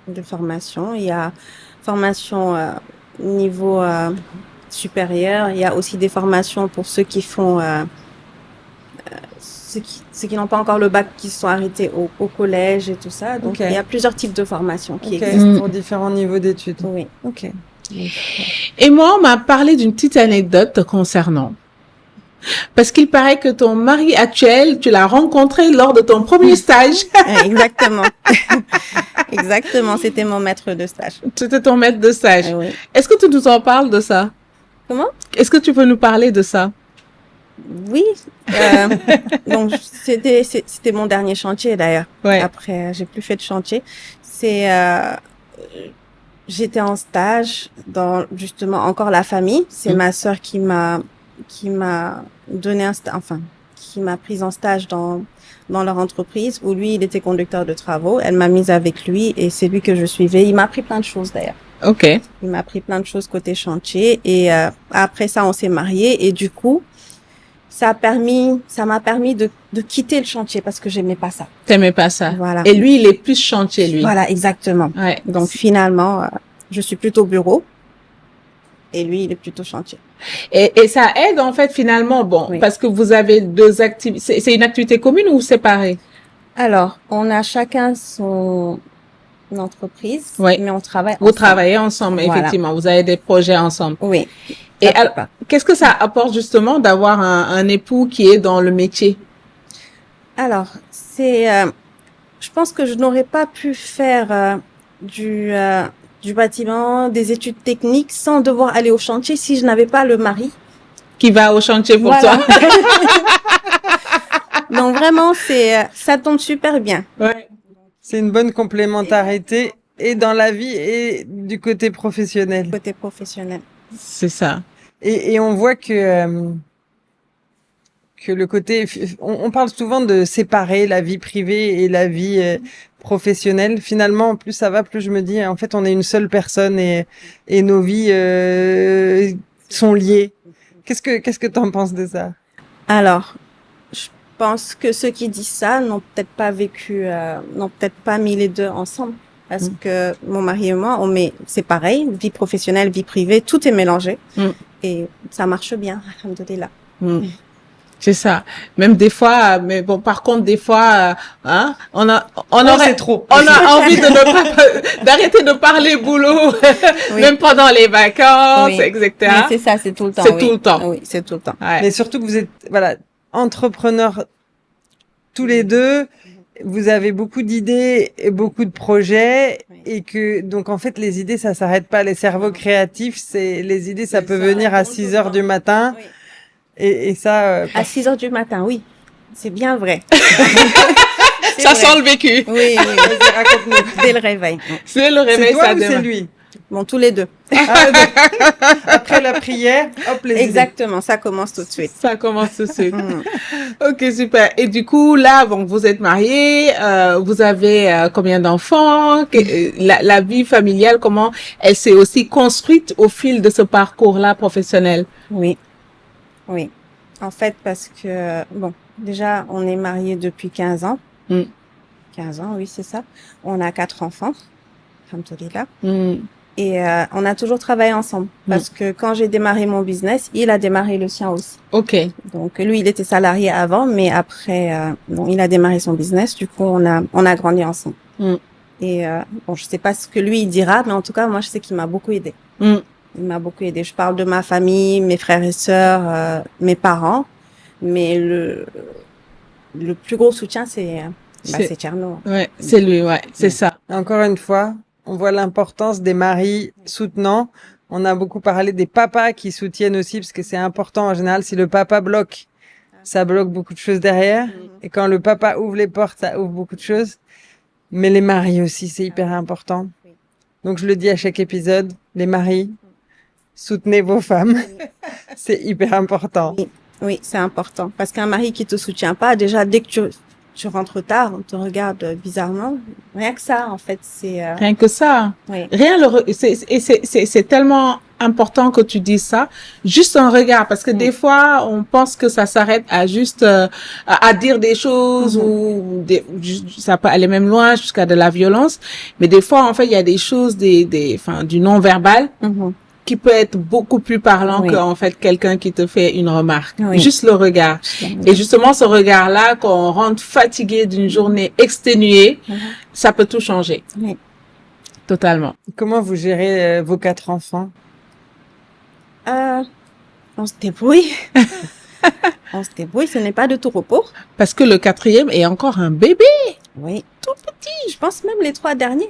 de formation. Il y a formation niveau supérieur. Il y a aussi des formations pour ceux qui font, ceux qui n'ont pas encore le bac, qui se sont arrêtés au collège et tout ça. Donc, Ok. il y a plusieurs types de formations qui Ok. existent. Pour différents niveaux d'études. Oui. Ok. Et moi, on m'a parlé d'une petite anecdote te concernant. Parce qu'il paraît que ton mari actuel, tu l'as rencontré lors de ton premier stage. Exactement. Exactement. C'était mon maître de stage. C'était ton maître de stage. Oui. Est-ce que tu nous en parles de ça? Comment? Est-ce que tu peux nous parler de ça? Oui. Donc, c'était mon dernier chantier d'ailleurs. Ouais. Après, j'ai plus fait de chantier. J'étais en stage dans justement encore la famille. C'est ma sœur qui m'a donné qui m'a prise en stage dans leur entreprise où lui, il était conducteur de travaux. Elle m'a mise avec lui et c'est lui que je suivais. Il m'a appris plein de choses d'ailleurs. Ok. Il m'a appris plein de choses côté chantier et après ça, on s'est mariés et du coup, ça m'a permis de quitter le chantier parce que j'aimais pas ça. T'aimais pas ça. Voilà. Et lui, il est plus chantier, lui. Voilà, exactement. Ouais. Donc finalement, je suis plutôt bureau et lui, il est plutôt chantier. Et ça aide, en fait, finalement, bon, Oui. parce que vous avez deux activités. C'est une activité commune ou séparée? Alors, on a chacun son entreprise, Oui. mais on travaille Vous ensemble. travaillez ensemble, Voilà. effectivement. Vous avez des projets ensemble. Oui. Et La alors, plupart. qu'est-ce que ça apporte justement d'avoir un époux qui est dans le métier? Alors, je pense que je n'aurais pas pu faire du bâtiment, des études techniques sans devoir aller au chantier si je n'avais pas le mari. Qui va au chantier pour Voilà. toi? Donc vraiment, ça tombe super bien. Ouais. C'est une bonne complémentarité et dans la vie et du côté professionnel. Côté professionnel. C'est ça. Et on voit que le côté, on parle souvent de séparer la vie privée et la vie professionnelle. Finalement, plus ça va, plus je me dis, en fait, on est une seule personne et nos vies sont liées. Qu'est-ce que t'en penses de ça? Alors, je pense que ceux qui disent ça n'ont peut-être pas n'ont peut-être pas mis les deux ensemble. Parce que mon mari et moi, c'est pareil, vie professionnelle, vie privée, tout est mélangé. Et ça marche bien, alhamdoulilah. C'est ça. Même des fois, mais bon, par contre, des fois, hein, on aurait, c'est trop. on a envie d'arrêter de parler boulot, Oui. même pendant les vacances, Oui. etc. Mais c'est ça, c'est tout le temps. C'est oui. tout le temps. Oui, c'est tout le temps. Ouais. Mais surtout que vous êtes, voilà, entrepreneurs tous les deux. Vous avez beaucoup d'idées et beaucoup de projets et que, donc, en fait, les idées, ça s'arrête pas. Les cerveaux créatifs, les idées, ça peut venir à 6 heures du matin. Oui. Et ça, À 6 heures du matin, oui. C'est bien vrai. C'est Ça vrai. sent le vécu. Oui, oui. vas-y, raconte-nous. Dès le réveil. C'est le C'est réveil, toi ça ou c'est démarre. lui? Bon, tous les deux. Ah, donc, après la prière, hop, les idées. Exactement, ça commence tout de suite. Ça commence tout de suite. Mm. Ok, super. Et du coup, là, bon, vous êtes mariés, vous avez combien d'enfants? La vie familiale, comment elle s'est aussi construite au fil de ce parcours-là professionnel? Oui. Oui. En fait, parce que, bon, déjà, on est mariés depuis 15 ans. 15 ans, oui, c'est ça. On a 4 enfants. Alhamdoulilah. Et on a toujours travaillé ensemble. Parce que quand j'ai démarré mon business, il a démarré le sien aussi. Ok. Donc lui, il était salarié avant, mais après, bon, il a démarré son business. Du coup, on a grandi ensemble. Et bon, je sais pas ce que lui il dira, mais en tout cas, moi, je sais qu'il m'a beaucoup aidé. Il m'a beaucoup aidé. Je parle de ma famille, mes frères et sœurs, mes parents, mais le plus gros soutien, c'est Tcherno. Ouais, c'est lui, ouais, c'est ça. Encore une fois, on voit l'importance des maris soutenants. On a beaucoup parlé des papas qui soutiennent aussi, parce que c'est important. En général, si le papa bloque, ça bloque beaucoup de choses derrière. Et quand le papa ouvre les portes, ça ouvre beaucoup de choses. Mais les maris aussi, c'est hyper important. Donc, je le dis à chaque épisode, les maris, soutenez vos femmes. C'est hyper important. Oui, c'est important. Parce qu'un mari qui te soutient pas, déjà, dès que tu rentres tard, on te regarde bizarrement. Rien que ça, en fait, c'est... Rien que ça. Oui. C'est tellement important que tu dises ça. Juste un regard, parce que des fois, on pense que ça s'arrête à juste à dire des choses ou ça peut aller même loin jusqu'à de la violence. Mais des fois, en fait, il y a des choses, du non-verbal qui peut être beaucoup plus parlant qu'en fait quelqu'un qui te fait une remarque. Oui. Juste le regard. Et justement, ce regard-là, quand on rentre fatigué d'une journée exténuée, ça peut tout changer. Oui. Totalement. Comment vous gérez vos 4 enfants? On se débrouille. On se débrouille, ce n'est pas de tout repos. Parce que le 4e est encore un bébé. Oui. Tout petit. Je pense même les 3 derniers.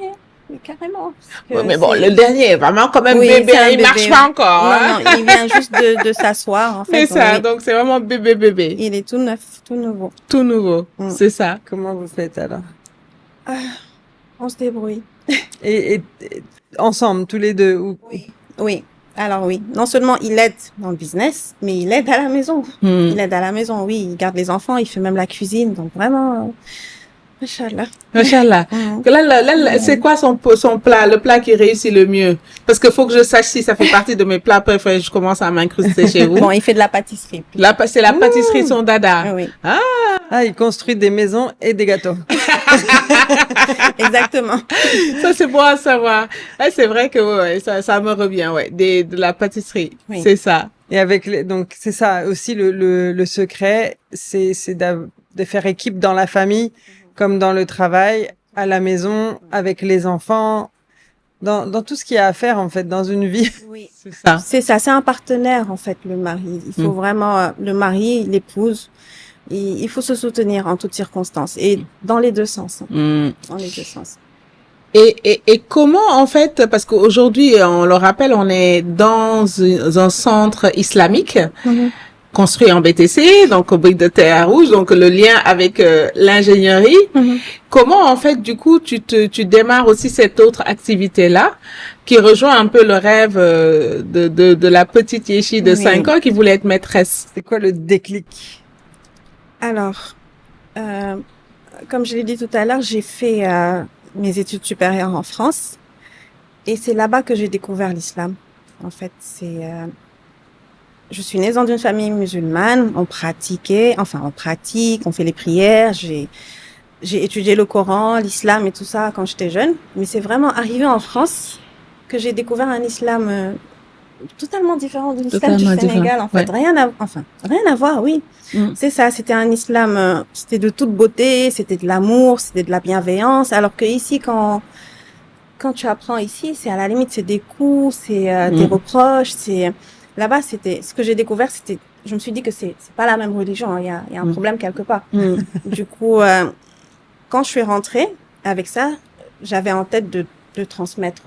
Mais carrément. Oui, mais bon, le dernier est vraiment quand même bébé, il bébé. Marche pas encore. Non, il vient juste de s'asseoir, en fait. C'est ça, donc c'est vraiment bébé. Il est tout neuf, tout nouveau. Tout nouveau, c'est ça. Comment vous faites alors? On se débrouille. Et ensemble, tous les deux? Oui. Alors oui, non seulement il aide dans le business, mais il aide à la maison. Il aide à la maison, oui. Il garde les enfants, il fait même la cuisine. Donc vraiment... Machallah. Là, c'est quoi son plat, le plat qui réussit le mieux? Parce que faut que je sache si ça fait partie de mes plats préférés. Je commence à m'incruster chez vous. Bon, il fait de la pâtisserie. C'est la pâtisserie son dada. Oui. Ah, il construit des maisons et des gâteaux. Exactement. Ça, c'est bon à savoir. C'est vrai que ça me revient, de la pâtisserie. Oui. C'est ça. Et donc c'est ça aussi le secret, c'est de faire équipe dans la famille, comme dans le travail, à la maison, avec les enfants, dans tout ce qu'il y a à faire en fait dans une vie. Oui, c'est ça. C'est ça, c'est un partenaire en fait le mari. Il faut vraiment le mari, l'épouse. Il faut se soutenir en toutes circonstances et dans les deux sens. Dans les deux sens. Et comment en fait, parce qu'aujourd'hui, on le rappelle, on est dans un centre islamique construit en BTC, donc au briques de terre rouge, donc le lien avec l'ingénierie. Comment en fait, du coup, tu démarres aussi cette autre activité-là qui rejoint un peu le rêve de la petite Yeshi de 5 ans qui voulait être maîtresse? C'est quoi le déclic? Alors, comme je l'ai dit tout à l'heure, j'ai fait mes études supérieures en France et c'est là-bas que j'ai découvert l'islam. En fait, je suis née dans une famille musulmane, on pratique, on fait les prières, j'ai étudié le Coran, l'islam et tout ça quand j'étais jeune, mais c'est vraiment arrivé en France que j'ai découvert un islam totalement différent de l'islam du Sénégal, en fait. Rien à voir, oui. C'est ça, c'était un islam, c'était de toute beauté, c'était de l'amour, c'était de la bienveillance, alors que ici, quand tu apprends ici, c'est à la limite, c'est des coups, c'est des reproches, là-bas, ce que j'ai découvert, je me suis dit que c'est pas la même religion, il y a un problème quelque part. Du coup, quand je suis rentrée avec ça, j'avais en tête de transmettre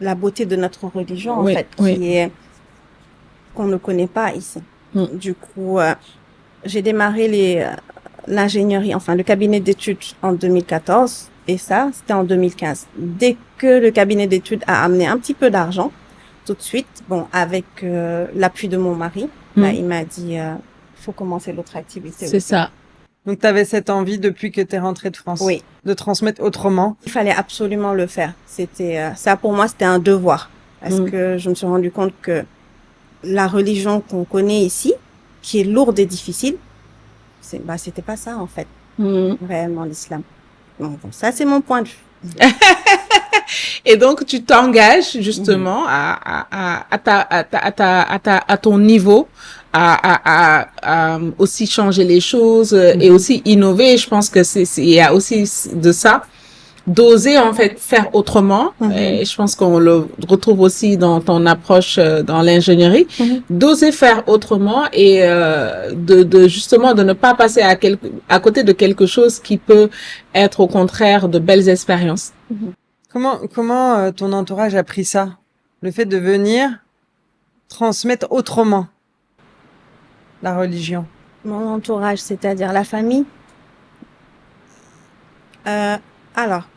la beauté de notre religion, en fait, qu'on ne connaît pas ici. Du coup, j'ai démarré l'ingénierie, le cabinet d'études en 2014, et ça, c'était en 2015. Dès que le cabinet d'études a amené un petit peu d'argent, tout de suite, avec l'appui de mon mari, il m'a dit, faut commencer l'autre activité. C'est ça. Donc, tu avais cette envie depuis que tu es rentrée de France, de transmettre autrement. Il fallait absolument le faire. Ça pour moi, c'était un devoir, parce que je me suis rendu compte que la religion qu'on connaît ici, qui est lourde et difficile, c'était pas ça en fait, réellement l'islam. Donc ça, c'est mon point de vue. Et donc, tu t'engages justement à ton niveau, à aussi changer les choses et aussi innover. Je pense que il y a aussi de ça, d'oser en fait faire autrement. Et je pense qu'on le retrouve aussi dans ton approche dans l'ingénierie, d'oser faire autrement et justement de ne pas passer à côté de quelque chose qui peut être au contraire de belles expériences. Comment ton entourage a pris ça? Le fait de venir transmettre autrement la religion? Mon entourage, c'est-à-dire la famille. Alors,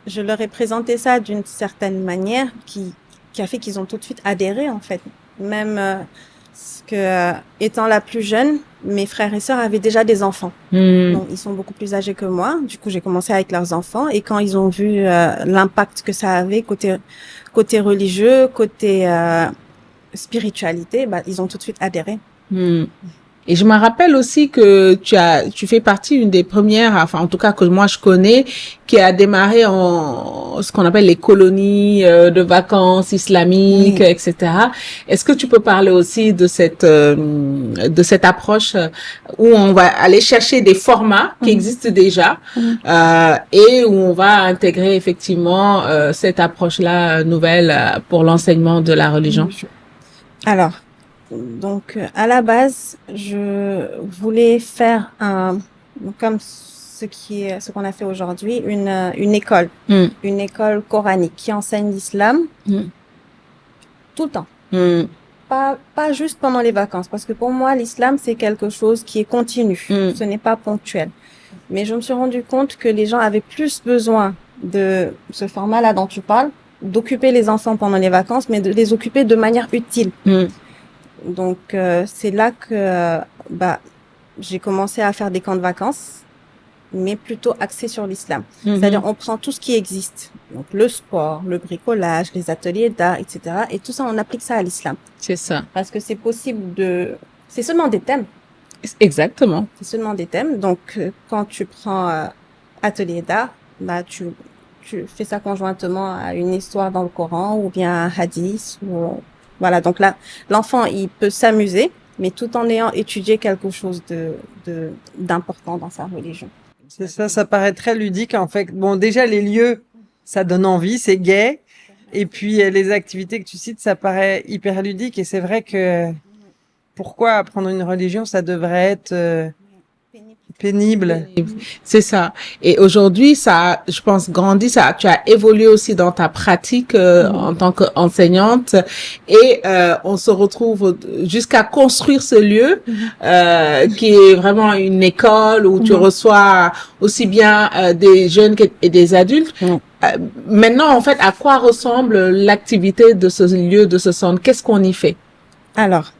je leur ai présenté ça d'une certaine manière qui a fait qu'ils ont tout de suite adhéré, en fait. Même Parce que, étant la plus jeune, mes frères et sœurs avaient déjà des enfants. Donc, ils sont beaucoup plus âgés que moi. Du coup, j'ai commencé avec leurs enfants. Et quand ils ont vu l'impact que ça avait côté religieux, côté spiritualité, bah, ils ont tout de suite adhéré. Et je me rappelle aussi que tu fais partie une des premières, enfin en tout cas que moi je connais, qui a démarré en ce qu'on appelle les colonies de vacances islamiques, etc. Est-ce que tu peux parler aussi de cette approche où on va aller chercher des formats qui existent déjà et où on va intégrer effectivement cette approche-là nouvelle pour l'enseignement de la religion? Alors, donc, à la base, je voulais faire comme ce qu'on a fait aujourd'hui, une école, une école coranique qui enseigne l'islam tout le temps. Pas juste pendant les vacances, parce que pour moi, l'islam, c'est quelque chose qui est continu. Ce n'est pas ponctuel. Mais je me suis rendu compte que les gens avaient plus besoin de ce format-là dont tu parles, d'occuper les enfants pendant les vacances, mais de les occuper de manière utile. Donc, c'est là que j'ai commencé à faire des camps de vacances, mais plutôt axés sur l'islam. C'est-à-dire, on prend tout ce qui existe, donc le sport, le bricolage, les ateliers d'art, etc. Et tout ça, on applique ça à l'islam. C'est ça. Parce que c'est possible c'est seulement des thèmes. Exactement. C'est seulement des thèmes. Donc, quand tu prends atelier d'art, bah, tu fais ça conjointement à une histoire dans le Coran ou bien un hadith voilà, donc là, l'enfant, il peut s'amuser, mais tout en ayant étudié quelque chose d'important dans sa religion. C'est ça, ça paraît très ludique en fait. Bon, déjà les lieux, ça donne envie, c'est gai. Et puis les activités que tu cites, ça paraît hyper ludique. Et c'est vrai que pourquoi apprendre une religion, ça devrait être pénible. C'est ça. Et aujourd'hui, ça, je pense, grandi, ça, tu as évolué aussi dans ta pratique en tant qu'enseignante, et on se retrouve jusqu'à construire ce lieu qui est vraiment une école où tu reçois aussi bien des jeunes et des adultes. Maintenant, en fait, à quoi ressemble l'activité de ce lieu, de ce centre? Qu'est-ce qu'on y fait? Alors,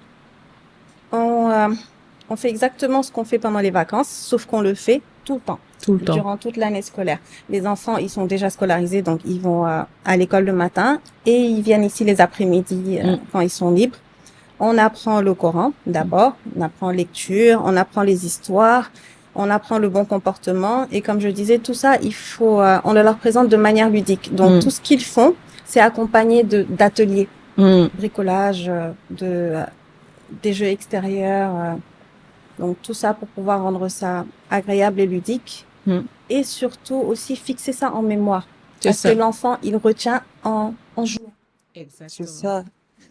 on fait exactement ce qu'on fait pendant les vacances, sauf qu'on le fait tout le temps. Tout le temps. Durant toute l'année scolaire. Les enfants, ils sont déjà scolarisés, donc ils vont à l'école le matin et ils viennent ici les après-midi quand ils sont libres. On apprend le Coran d'abord, on apprend lecture, on apprend les histoires, on apprend le bon comportement. Et comme je disais, tout ça, on le leur présente de manière ludique. Donc tout ce qu'ils font, c'est accompagné d'ateliers, bricolage, des jeux extérieurs. Donc tout ça pour pouvoir rendre ça agréable et ludique. Et surtout aussi fixer ça en mémoire. Parce que l'enfant, il retient en jouant. Exactement. C'est ça.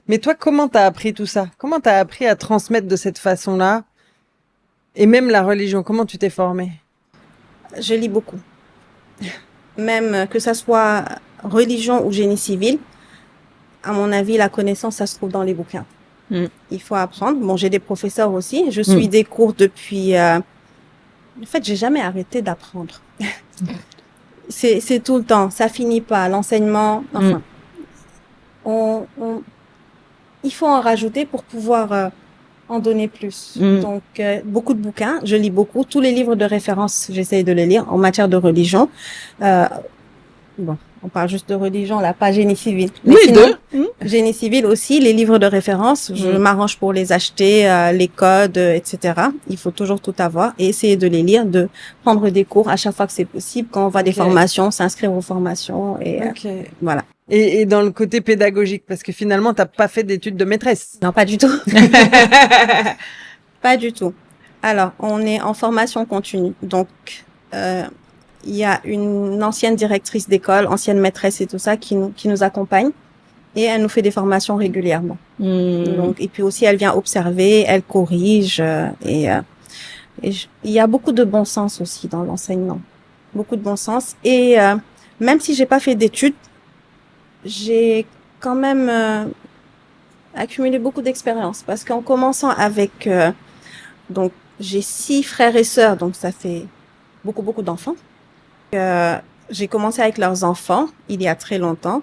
Mais toi, comment t'as appris tout ça? Comment t'as appris à transmettre de cette façon-là? Et même la religion, comment tu t'es formée? Je lis beaucoup. Même que ça soit religion ou génie civil, à mon avis, la connaissance, ça se trouve dans les bouquins. Il faut apprendre. Bon, j'ai des professeurs aussi. Je suis des cours depuis... En fait, j'ai jamais arrêté d'apprendre. C'est tout le temps. Ça finit pas. L'enseignement, enfin... il faut en rajouter pour pouvoir en donner plus. Donc, beaucoup de bouquins. Je lis beaucoup. Tous les livres de référence, j'essaye de les lire en matière de religion. Bon, on parle juste de religion, là, pas génie civil. Mais sinon, génie civil aussi, les livres de référence, je m'arrange pour les acheter, les codes, etc. Il faut toujours tout avoir et essayer de les lire, de prendre des cours à chaque fois que c'est possible. Quand on voit des formations, s'inscrire aux formations et voilà. Et dans le côté pédagogique, parce que finalement, t'as pas fait d'études de maîtresse. Non, pas du tout. Pas du tout. Alors, on est en formation continue. Donc, il y a une ancienne directrice d'école, ancienne maîtresse et tout ça qui nous accompagne et elle nous fait des formations régulièrement. Donc, et puis aussi, elle vient observer, elle corrige et il y a beaucoup de bon sens aussi dans l'enseignement. Beaucoup de bon sens. Et même si j'ai pas fait d'études, j'ai quand même accumulé beaucoup d'expérience parce qu'en commençant avec donc j'ai 6 frères et sœurs, donc ça fait beaucoup d'enfants. J'ai commencé avec leurs enfants il y a très longtemps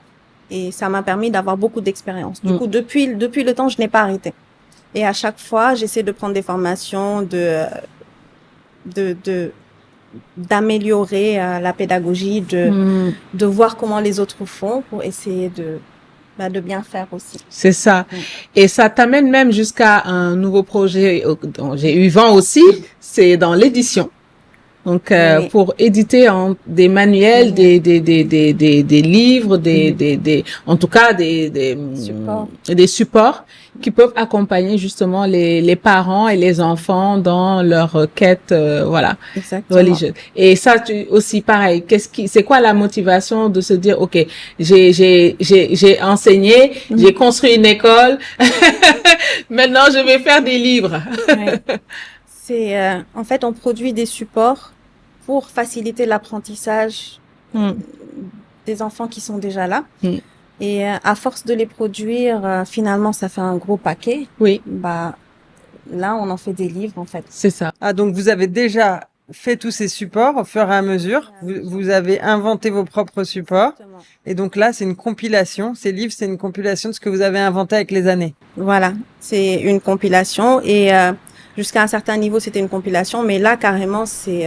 et ça m'a permis d'avoir beaucoup d'expérience. Du coup, depuis le temps, je n'ai pas arrêté. Et à chaque fois, j'essaie de prendre des formations, d'améliorer la pédagogie, de voir comment les autres font pour essayer de bien faire aussi. C'est ça. Et ça t'amène même jusqu'à un nouveau projet dont j'ai eu vent aussi, c'est dans l'édition. Donc, pour éditer des manuels, des livres, en tout cas, des supports qui peuvent accompagner justement les parents et les enfants dans leur quête, religieuse. Et ça, aussi, pareil. C'est quoi la motivation de se dire, OK, j'ai enseigné, j'ai construit une école, maintenant je vais faire des livres. C'est, en fait, on produit des supports pour faciliter l'apprentissage des enfants qui sont déjà là. Et à force de les produire, finalement, ça fait un gros paquet. Oui. Là, on en fait des livres, en fait. C'est ça. Ah, donc vous avez déjà fait tous ces supports au fur et à mesure. Vous avez inventé vos propres supports. Exactement. Et donc là, c'est une compilation. Ces livres, c'est une compilation de ce que vous avez inventé avec les années. Voilà. C'est une compilation. Et jusqu'à un certain niveau, c'était une compilation. Mais là, carrément, c'est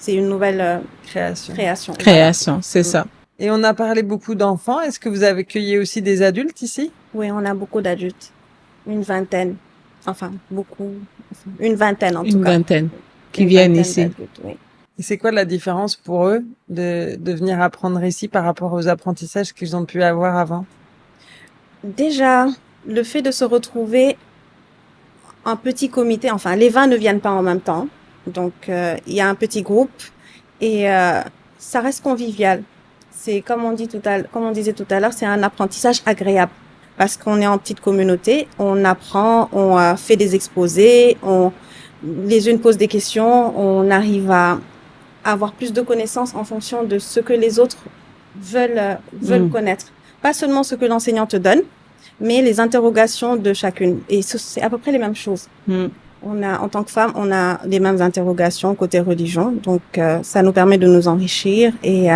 une nouvelle création. Création, c'est ça. Et on a parlé beaucoup d'enfants. Est-ce que vous avez accueilli aussi des adultes ici? Oui, on a beaucoup d'adultes. Une vingtaine. Enfin, beaucoup. Une vingtaine, en tout cas. Une vingtaine qui viennent ici. D'adultes, oui. Et c'est quoi la différence pour eux de venir apprendre ici par rapport aux apprentissages qu'ils ont pu avoir avant? Déjà, le fait de se retrouver en petit comité, enfin, les 20 ne viennent pas en même temps. Donc, il y a un petit groupe et ça reste convivial. C'est comme on disait tout à l'heure, c'est un apprentissage agréable parce qu'on est en petite communauté, on apprend, on fait des exposés, les unes posent des questions, on arrive à avoir plus de connaissances en fonction de ce que les autres veulent connaître. Pas seulement ce que l'enseignant te donne, mais les interrogations de chacune. Et c'est à peu près les mêmes choses. En tant que femme, on a les mêmes interrogations côté religion. Donc, ça nous permet de nous enrichir et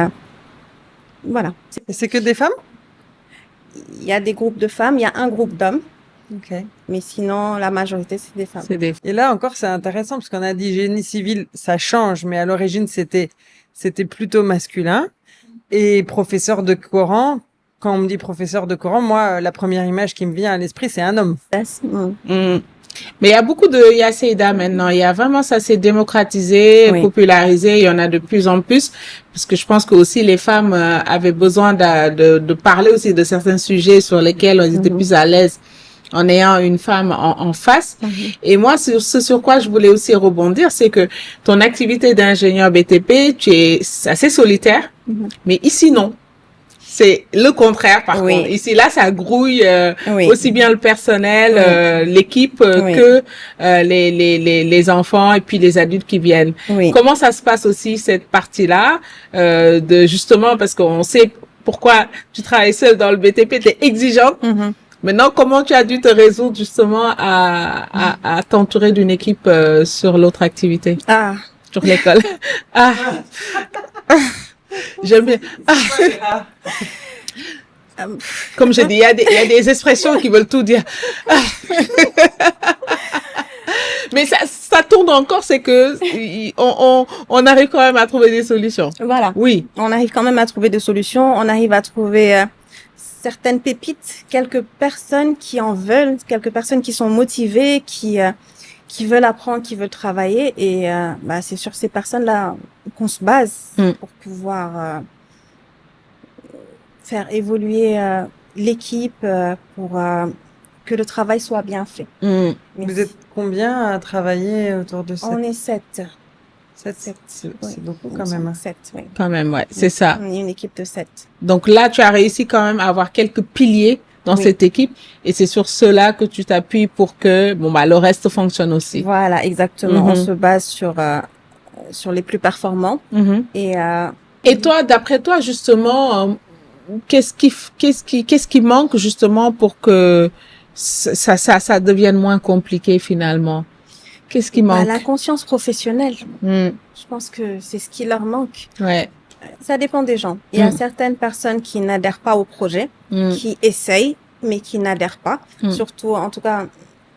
voilà. Et c'est que des femmes? Il y a des groupes de femmes, il y a un groupe d'hommes. Ok. Mais sinon, la majorité, c'est des femmes. Et là encore, c'est intéressant parce qu'on a dit génie civil, ça change, mais à l'origine, c'était plutôt masculin. Et professeur de Coran, quand on me dit professeur de Coran, moi, la première image qui me vient à l'esprit, c'est un homme. Mais il y a beaucoup de Yacéida maintenant. Il y a vraiment, ça s'est démocratisé, popularisé. Il y en a de plus en plus. Parce que je pense que aussi les femmes avaient besoin de parler aussi de certains sujets sur lesquels on était plus à l'aise en ayant une femme en face. Et moi, ce sur quoi je voulais aussi rebondir, c'est que ton activité d'ingénieur BTP, tu es assez solitaire. Mais ici, non. C'est le contraire, par contre. Ici, là, ça grouille aussi bien le personnel, l'équipe que les enfants et puis les adultes qui viennent. Comment ça se passe aussi, cette partie-là, de justement, parce qu'on sait pourquoi tu travailles seule dans le BTP, tu es exigeante. Maintenant, comment tu as dû te résoudre justement à t'entourer d'une équipe sur l'autre activité? Sur l'école. J'aime bien. Comme je dis, il y a des expressions qui veulent tout dire. Mais ça tourne encore, c'est que on arrive quand même à trouver des solutions. Voilà. Oui. On arrive quand même à trouver des solutions. On arrive à trouver certaines pépites, quelques personnes qui en veulent, quelques personnes qui sont motivées, qui veulent apprendre, qui veulent travailler. Et c'est sur ces personnes-là qu'on se base pour pouvoir faire évoluer l'équipe, pour que le travail soit bien fait. Vous êtes combien à travailler autour de ça? On est 7. C'est beaucoup quand même. 7, oui. Quand même, ouais, c'est ça. On est une équipe de 7. Donc là, tu as réussi quand même à avoir quelques piliers dans cette équipe et c'est sur cela que tu t'appuies pour que le reste fonctionne aussi. Voilà, exactement. On se base sur les plus performants. Et toi, d'après toi, justement, qu'est-ce qui manque justement pour que ça devienne moins compliqué finalement? Qu'est-ce qui manque? La conscience professionnelle. Je pense que c'est ce qui leur manque. Ouais. Ça dépend des gens. Il y a certaines personnes qui n'adhèrent pas au projet, qui essayent, mais qui n'adhèrent pas. Surtout, en tout cas,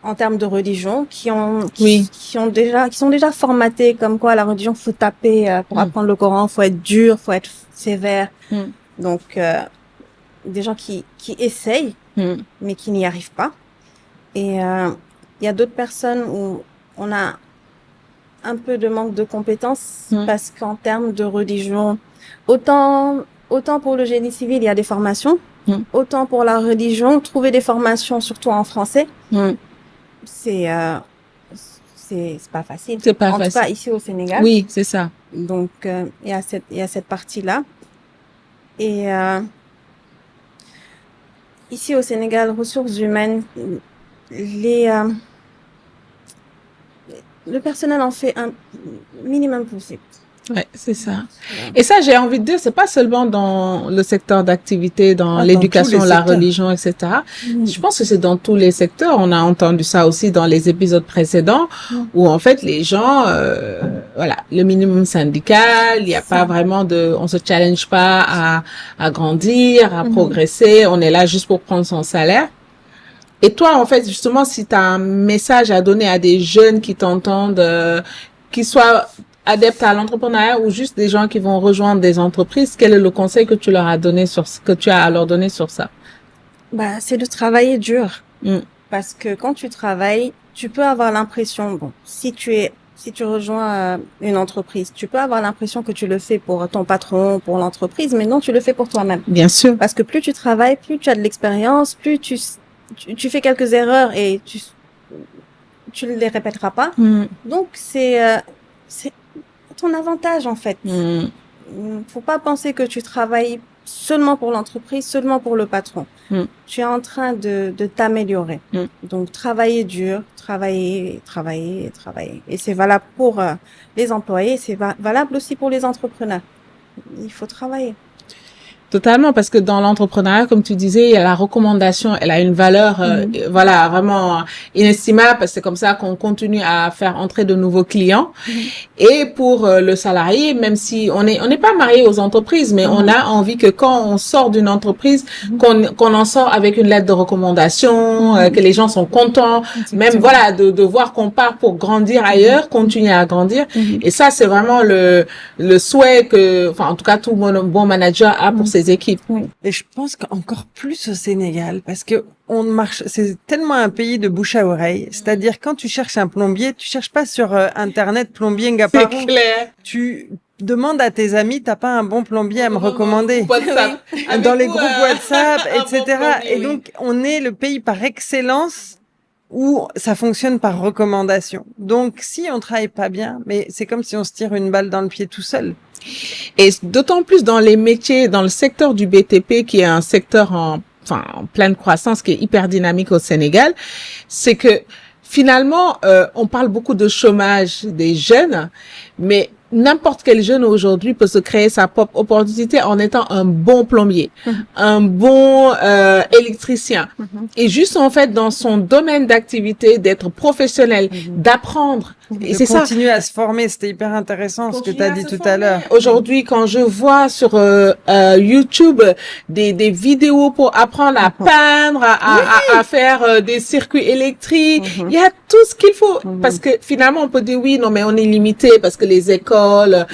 en termes de religion, qui Oui. sont déjà formatés comme quoi la religion, faut taper pour apprendre le Coran, faut être dur, faut être sévère. Donc, des gens qui essayent, mais qui n'y arrivent pas. Et il y a d'autres personnes où on a un peu de manque de compétences parce qu'en termes de religion, autant pour le génie civil, il y a des formations, autant pour la religion, trouver des formations, surtout en français, c'est pas facile. C'est pas en facile. tout cas, ici au Sénégal. Oui, c'est ça. Donc, il y a cette partie-là. Et ici au Sénégal, ressources humaines, le personnel en fait un minimum possible. Ouais, c'est ça. Et ça, j'ai envie de dire, c'est pas seulement dans le secteur d'activité, dans l'éducation, la religion, etc. Je pense que c'est dans tous les secteurs. On a entendu ça aussi dans les épisodes précédents, où en fait les gens, voilà, le minimum syndical, il n'y a pas vraiment on se challenge pas à grandir, à progresser. On est là juste pour prendre son salaire. Et toi, en fait, justement, si tu as un message à donner à des jeunes qui t'entendent, qui soient adeptes à l'entrepreneuriat ou juste des gens qui vont rejoindre des entreprises, quel est le conseil que tu leur as donné que tu as à leur donner sur ça? Bah, c'est de travailler dur. Parce que quand tu travailles, tu peux avoir l'impression, bon, si tu rejoins une entreprise, tu peux avoir l'impression que tu le fais pour ton patron, pour l'entreprise, mais non, tu le fais pour toi-même. Bien sûr. Parce que plus tu travailles, plus tu as de l'expérience, plus tu fais quelques erreurs et tu ne les répéteras pas. Donc, c'est ton avantage, en fait. Faut pas penser que tu travailles seulement pour l'entreprise, seulement pour le patron. Tu es en train de t'améliorer. Donc, travailler dur, travailler. Et c'est valable pour les employés, c'est valable aussi pour les entrepreneurs. Il faut travailler. Totalement, parce que dans l'entrepreneuriat, comme tu disais, il y a la recommandation, elle a une valeur, voilà, vraiment inestimable, parce que c'est comme ça qu'on continue à faire entrer de nouveaux clients. Et pour le salarié, même si on n'est pas marié aux entreprises, mais on a envie que quand on sort d'une entreprise, qu'on en sort avec une lettre de recommandation, que les gens sont contents, même voilà, de voir qu'on part pour grandir ailleurs, continuer à grandir. Et ça, c'est vraiment le souhait que, enfin, en tout cas, tout bon manager a pour ses équipes. Et je pense qu'encore plus au Sénégal, parce que c'est tellement un pays de bouche à oreille. C'est-à-dire, quand tu cherches un plombier, tu cherches pas sur Internet plombier Ngaparou. C'est clair. Tu demandes à tes amis, t'as pas un bon plombier à me recommander. WhatsApp. Dans les groupes WhatsApp, etc. Et donc, on est le pays par excellence où ça fonctionne par recommandation. Donc, si on travaille pas bien, mais c'est comme si on se tire une balle dans le pied tout seul. Et d'autant plus dans les métiers, dans le secteur du BTP, qui est un secteur en pleine croissance, qui est hyper dynamique au Sénégal, c'est que finalement, on parle beaucoup de chômage des jeunes, mais n'importe quel jeune aujourd'hui peut se créer sa propre opportunité en étant un bon plombier, un bon électricien. Et juste en fait dans son domaine d'activité, d'être professionnel, d'apprendre. Et c'est ça. Continuer à se former, c'était hyper intéressant ce que tu as dit tout à l'heure. Aujourd'hui, quand je vois sur YouTube des vidéos pour apprendre à peindre, à faire des circuits électriques, il y a tout ce qu'il faut. Parce que finalement, on peut dire oui, non, mais on est limité parce que les écoles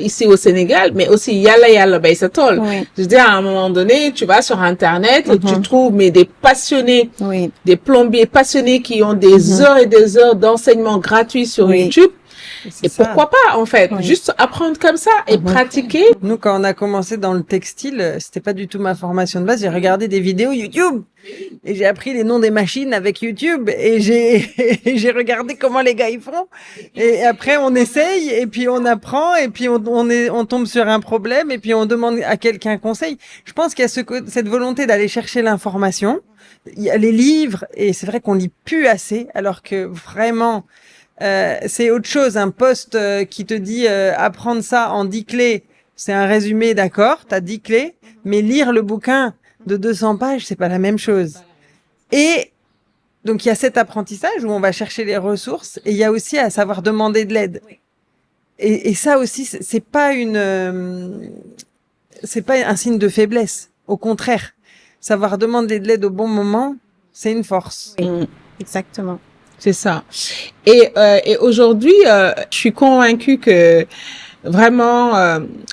ici au Sénégal, mais aussi yalla baïsatol. Je veux dire, à un moment donné, tu vas sur Internet et tu trouves des passionnés, des plombiers passionnés qui ont des heures et des heures d'enseignement gratuit sur YouTube. Et pourquoi pas, en fait, juste apprendre comme ça et pratiquer. Nous, quand on a commencé dans le textile, c'était pas du tout ma formation de base. J'ai regardé des vidéos YouTube et j'ai appris les noms des machines avec YouTube et j'ai regardé comment les gars ils font. Et après, on essaye et puis on apprend et puis on tombe sur un problème et puis on demande à quelqu'un conseil. Je pense qu'il y a cette volonté d'aller chercher l'information. Il y a les livres et c'est vrai qu'on lit plus assez alors que vraiment, c'est autre chose. Un post qui te dit apprendre ça en 10 clés, c'est un résumé, d'accord, t'as 10 clés, mais lire le bouquin de 200 pages, c'est pas la même chose. Et donc il y a cet apprentissage où on va chercher les ressources et il y a aussi à savoir demander de l'aide. Et ça aussi, c'est pas un signe de faiblesse. Au contraire, savoir demander de l'aide au bon moment, c'est une force. Exactement. C'est ça. Et aujourd'hui, je suis convaincue que vraiment,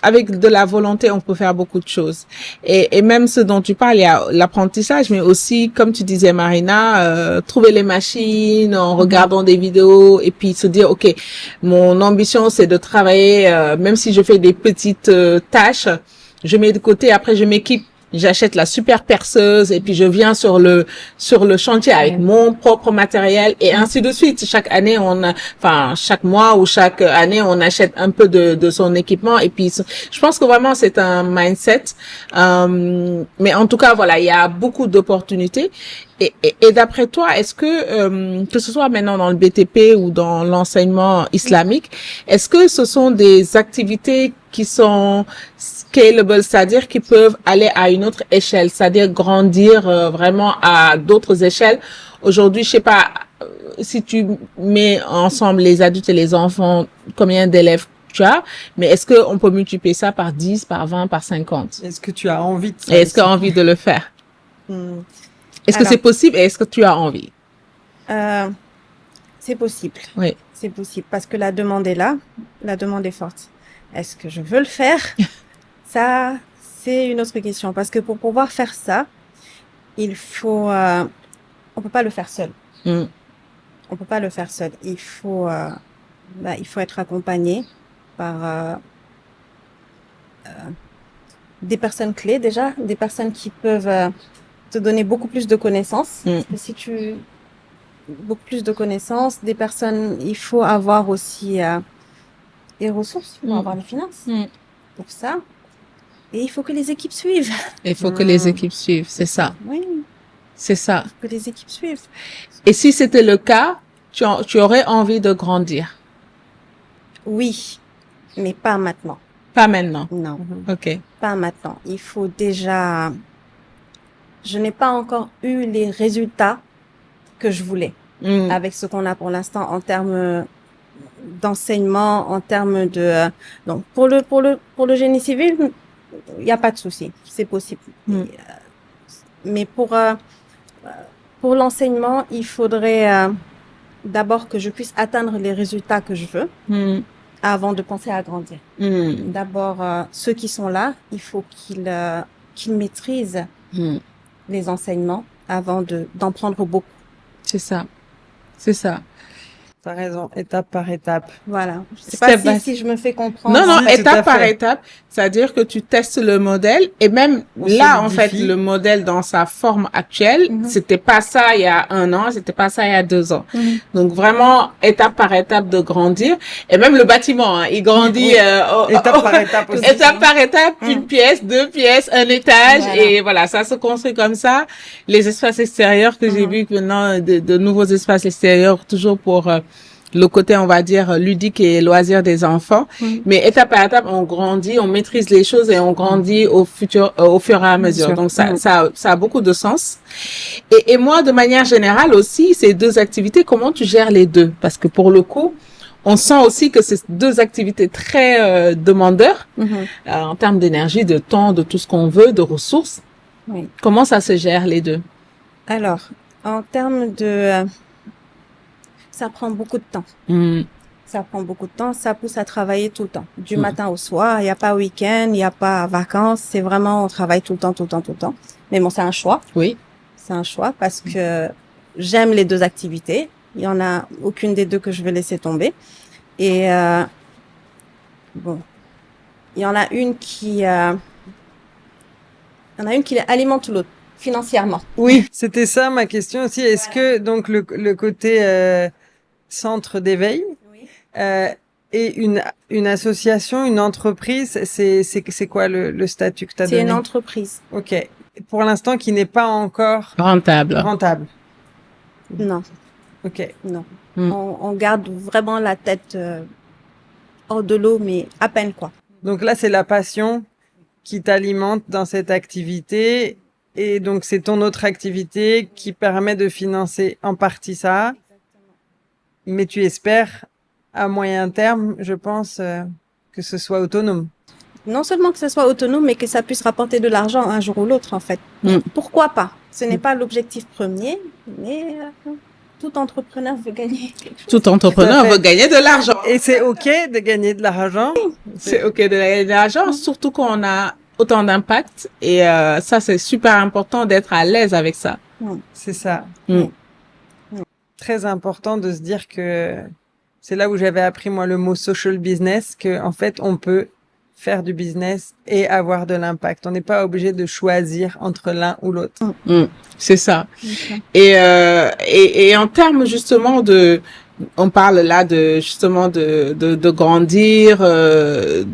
avec de la volonté, on peut faire beaucoup de choses. Et même ce dont tu parles, il y a l'apprentissage, mais aussi, comme tu disais, Marina, trouver les machines en regardant des vidéos et puis se dire, OK, mon ambition, c'est de travailler, même si je fais des petites tâches, je mets de côté, après je m'équipe. J'achète la super perceuse et puis je viens sur le chantier avec mon propre matériel et ainsi de suite. Chaque année, chaque mois ou chaque année, on achète un peu de son équipement et puis je pense que vraiment c'est un mindset. Mais en tout cas, voilà, il y a beaucoup d'opportunités. Et d'après toi, est-ce que ce soit maintenant dans le BTP ou dans l'enseignement islamique, est-ce que ce sont des activités qui sont scalable, c'est-à-dire qui peuvent aller à une autre échelle, c'est-à-dire grandir vraiment à d'autres échelles? Aujourd'hui, je sais pas, si tu mets ensemble les adultes et les enfants, combien d'élèves tu as, mais est-ce qu'on peut multiplier ça par 10, par 20, par 50? Est-ce que tu as envie de ça? Et est-ce que tu as envie de le faire? Est-ce que c'est possible et est-ce que tu as envie? C'est possible. Oui. C'est possible parce que la demande est là, la demande est forte. Est-ce que je veux le faire? Ça, c'est une autre question parce que pour pouvoir faire ça, il faut, on peut pas le faire seul. On peut pas le faire seul. Il faut être accompagné par des personnes clés déjà, des personnes qui peuvent te donner beaucoup plus de connaissances. Parce que beaucoup plus de connaissances, des personnes, il faut avoir aussi les ressources, il faut avoir les finances pour ça. Et il faut que les équipes suivent. Il faut que les équipes suivent, c'est ça. Oui. C'est ça. Il faut que les équipes suivent. Et si c'était le cas, tu aurais envie de grandir? Oui, mais pas maintenant. Pas maintenant? Non. OK. Pas maintenant. Il faut déjà... Je n'ai pas encore eu les résultats que je voulais avec ce qu'on a pour l'instant en termes d'enseignement, en termes de... Donc, pour le génie civil, il n'y a pas de souci. C'est possible. Mais pour l'enseignement, il faudrait d'abord que je puisse atteindre les résultats que je veux avant de penser à grandir. D'abord, ceux qui sont là, il faut qu'ils maîtrisent les enseignements avant d'en prendre beaucoup. C'est ça. C'est ça. T'as raison, étape par étape. Voilà. Je sais pas si je me fais comprendre. Non, étape par étape. C'est-à-dire que tu testes le modèle et même là, en fait, le modèle dans sa forme actuelle, c'était pas ça il y a 1 an, c'était pas ça il y a 2 ans. Donc vraiment, étape par étape de grandir. Et même le bâtiment, il grandit étape par étape aussi. Étape par étape, 1 pièce, 2 pièces, 1 étage. Voilà. Et voilà, ça se construit comme ça. Les espaces extérieurs que j'ai vu maintenant, de nouveaux espaces extérieurs, toujours pour le côté, on va dire, ludique et loisir des enfants. Mais étape par étape, on grandit, on maîtrise les choses et on grandit au fur et à mesure. Donc, ça a beaucoup de sens. Et moi, de manière générale aussi, ces 2 activités, comment tu gères les 2? Parce que pour le coup, on sent aussi que c'est 2 activités très demandeurs en termes d'énergie, de temps, de tout ce qu'on veut, de ressources. Comment ça se gère les 2? Alors, en termes de... ça prend beaucoup de temps. Ça prend beaucoup de temps. Ça pousse à travailler tout le temps. Du matin au soir. Il n'y a pas week-end, il n'y a pas vacances. C'est vraiment, on travaille tout le temps, tout le temps, tout le temps. Mais bon, c'est un choix. Oui. C'est un choix parce que j'aime les 2 activités. Il y en a aucune des 2 que je vais laisser tomber. Et bon, il y en a une qui alimente l'autre financièrement. Oui, c'était ça ma question aussi. Est-ce que donc le côté centre d'éveil et une association, une entreprise, c'est quoi le statut que tu as donné? C'est une entreprise. OK. Pour l'instant qui n'est pas encore rentable. Non. OK. Non. On garde vraiment la tête hors de l'eau, mais à peine quoi. Donc là, c'est la passion qui t'alimente dans cette activité. Et donc, c'est ton autre activité qui permet de financer en partie ça. Mais tu espères, à moyen terme, je pense, que ce soit autonome. Non seulement que ce soit autonome, mais que ça puisse rapporter de l'argent un jour ou l'autre, en fait. Pourquoi pas? Ce n'est pas l'objectif premier, mais tout entrepreneur veut gagner quelque chose. Tout entrepreneur veut gagner de l'argent. Et c'est OK de gagner de l'argent? C'est OK de gagner de l'argent, surtout quand on a autant d'impact. Et ça, c'est super important d'être à l'aise avec ça. C'est ça. Mm. Très important de se dire que c'est là où j'avais appris, moi, le mot social business, que en fait, on peut faire du business et avoir de l'impact. On n'est pas obligé de choisir entre l'un ou l'autre. C'est ça. Okay. Et en termes justement on parle là justement de grandir, de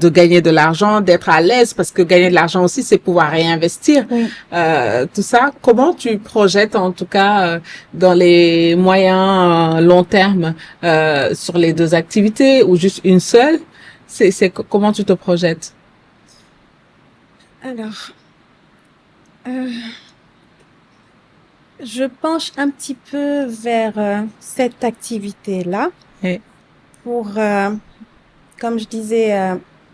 gagner de l'argent, d'être à l'aise, parce que gagner de l'argent aussi, c'est pouvoir réinvestir. Oui. Tout ça. Comment tu projettes en tout cas dans les moyens long terme sur les deux activités ou juste une seule? C'est comment tu te projettes? Alors, je penche un petit peu vers cette activité-là. Oui. Pour, comme je disais,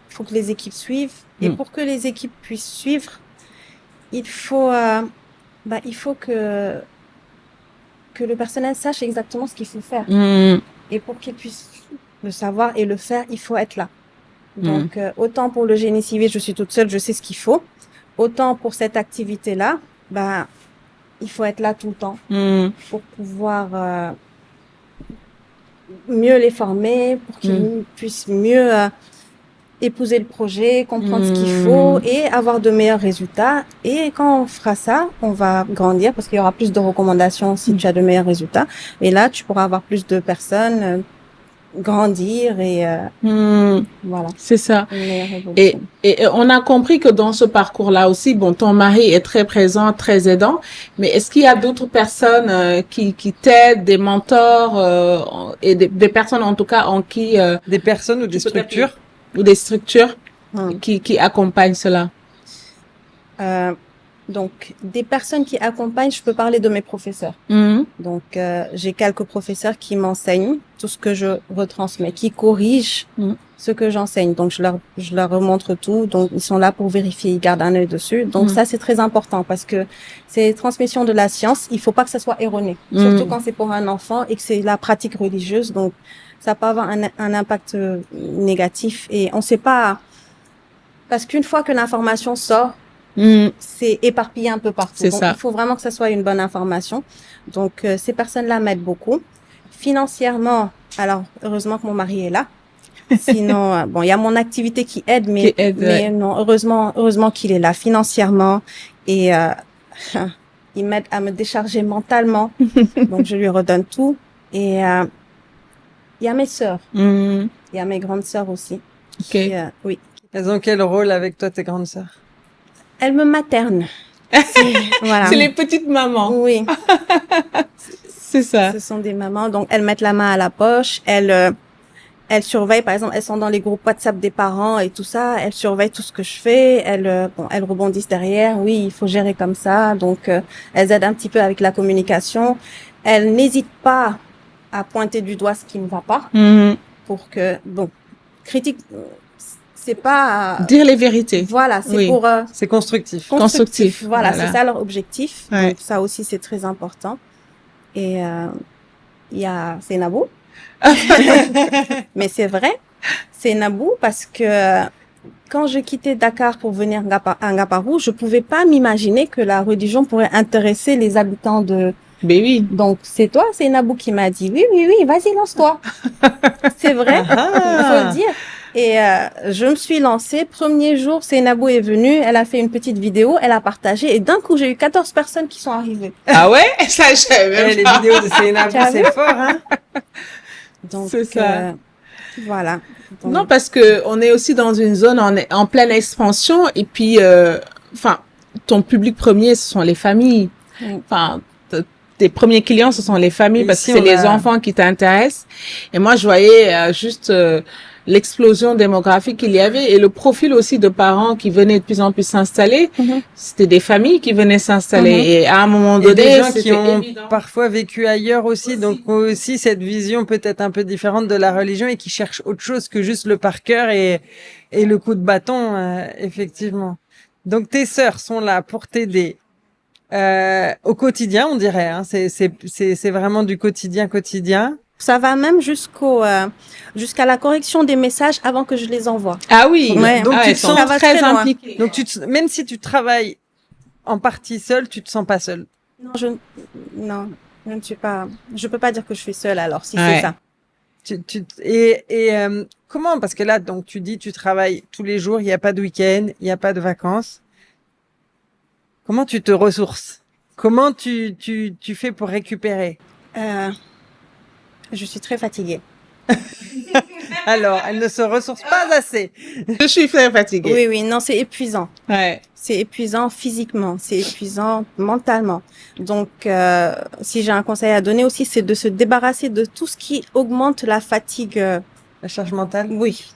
faut que les équipes suivent. Et pour que les équipes puissent suivre, il faut que le personnel sache exactement ce qu'il faut faire. Et pour qu'il puisse le savoir et le faire, il faut être là. Donc, autant pour le génie civil, je suis toute seule, je sais ce qu'il faut. Autant pour cette activité-là, il faut être là tout le temps pour pouvoir mieux les former, pour qu'ils puissent mieux épouser le projet, comprendre ce qu'il faut et avoir de meilleurs résultats. Et quand on fera ça, on va grandir parce qu'il y aura plus de recommandations si tu as de meilleurs résultats. Et là, tu pourras avoir plus de personnes grandir et voilà. C'est ça. Une meilleure évolution. Et on a compris que dans ce parcours-là aussi, bon, ton mari est très présent, très aidant, mais est-ce qu'il y a d'autres personnes qui t'aident, des mentors et des personnes en tout cas en qui des personnes ou des structures qui accompagnent cela? Donc, des personnes qui accompagnent, je peux parler de mes professeurs. Donc, j'ai quelques professeurs qui m'enseignent tout ce que je retransmets, qui corrigent ce que j'enseigne. Donc, je leur remontre tout. Donc, ils sont là pour vérifier, ils gardent un œil dessus. Donc, ça, c'est très important parce que c'est transmission de la science. Il faut pas que ça soit erroné. Surtout quand c'est pour un enfant et que c'est la pratique religieuse. Donc, ça peut avoir un impact négatif et on sait pas, parce qu'une fois que l'information sort, c'est éparpillé un peu partout. Donc, il faut vraiment que ça soit une bonne information. Donc, ces personnes-là m'aident beaucoup. Financièrement, alors, heureusement que mon mari est là. Sinon, bon, il y a mon activité qui aide, mais non, heureusement qu'il est là financièrement et il m'aide à me décharger mentalement. Donc, je lui redonne tout. Et il y a mes sœurs. Il y a mes grandes sœurs aussi. Qui, oui. Elles ont quel rôle avec toi, tes grandes sœurs? Elles me maternent. Voilà. C'est les petites mamans. Oui. C'est ça. Ce sont des mamans. Donc, elles mettent la main à la poche. Elles surveillent, par exemple, elles sont dans les groupes WhatsApp des parents et tout ça. Elles surveillent tout ce que je fais. Elles rebondissent derrière. Oui, il faut gérer comme ça. Donc, elles aident un petit peu avec la communication. Elles n'hésitent pas à pointer du doigt ce qui ne va pas. Pour que, critique, c'est pas dire les vérités. Voilà, c'est pour c'est constructif. Voilà, c'est ça leur objectif. Ouais. Donc ça aussi c'est très important. Et il y a Seynabou. Mais c'est vrai, Seynabou parce que quand je quittais Dakar pour venir à Ngaparou, je pouvais pas m'imaginer que la religion pourrait intéresser les habitants de oui. Donc, c'est toi, Seynabou, qui m'a dit, oui, vas-y, lance-toi. C'est vrai, il faut le dire. Et je me suis lancée. Premier jour, Seynabou est venue, elle a fait une petite vidéo, elle a partagé, et d'un coup, j'ai eu 14 personnes qui sont arrivées. Ah ouais? Ça, je savais même les vidéos de Seynabou, c'est fort, hein? Donc, c'est ça. Voilà. Donc... Non, parce que on est aussi dans une zone en pleine expansion, et puis, ton public premier, ce sont les familles. Enfin, tes premiers clients, ce sont les familles parce que c'est les enfants qui t'intéressent. Et moi, je voyais juste l'explosion démographique qu'il y avait et le profil aussi de parents qui venaient de plus en plus s'installer. C'était des familles qui venaient s'installer. Et à un moment donné, des gens qui ont parfois vécu ailleurs aussi. Donc aussi cette vision peut-être un peu différente de la religion et qui cherchent autre chose que juste le par cœur et le coup de bâton, effectivement. Donc tes sœurs sont là pour t'aider au quotidien, on dirait. Hein. C'est vraiment du quotidien. Ça va même jusqu'à la correction des messages avant que je les envoie. Ah oui. Ouais. Donc tu te sens ça va très très loin. impliquée. Donc même si tu travailles en partie seule, tu te sens pas seule. Non, je ne suis pas. Je peux pas dire que je suis seule alors si Ouais. c'est ça. Comment? Parce que là, donc tu dis, tu travailles tous les jours, il n'y a pas de week-end, il n'y a pas de vacances. Comment tu te ressources? Comment tu fais pour récupérer? Je suis très fatiguée. Alors, elle ne se ressource pas assez. Je suis très fatiguée. Oui, non, c'est épuisant. Ouais. C'est épuisant physiquement, c'est épuisant mentalement. Donc, si j'ai un conseil à donner aussi, c'est de se débarrasser de tout ce qui augmente la fatigue. La charge mentale? Oui,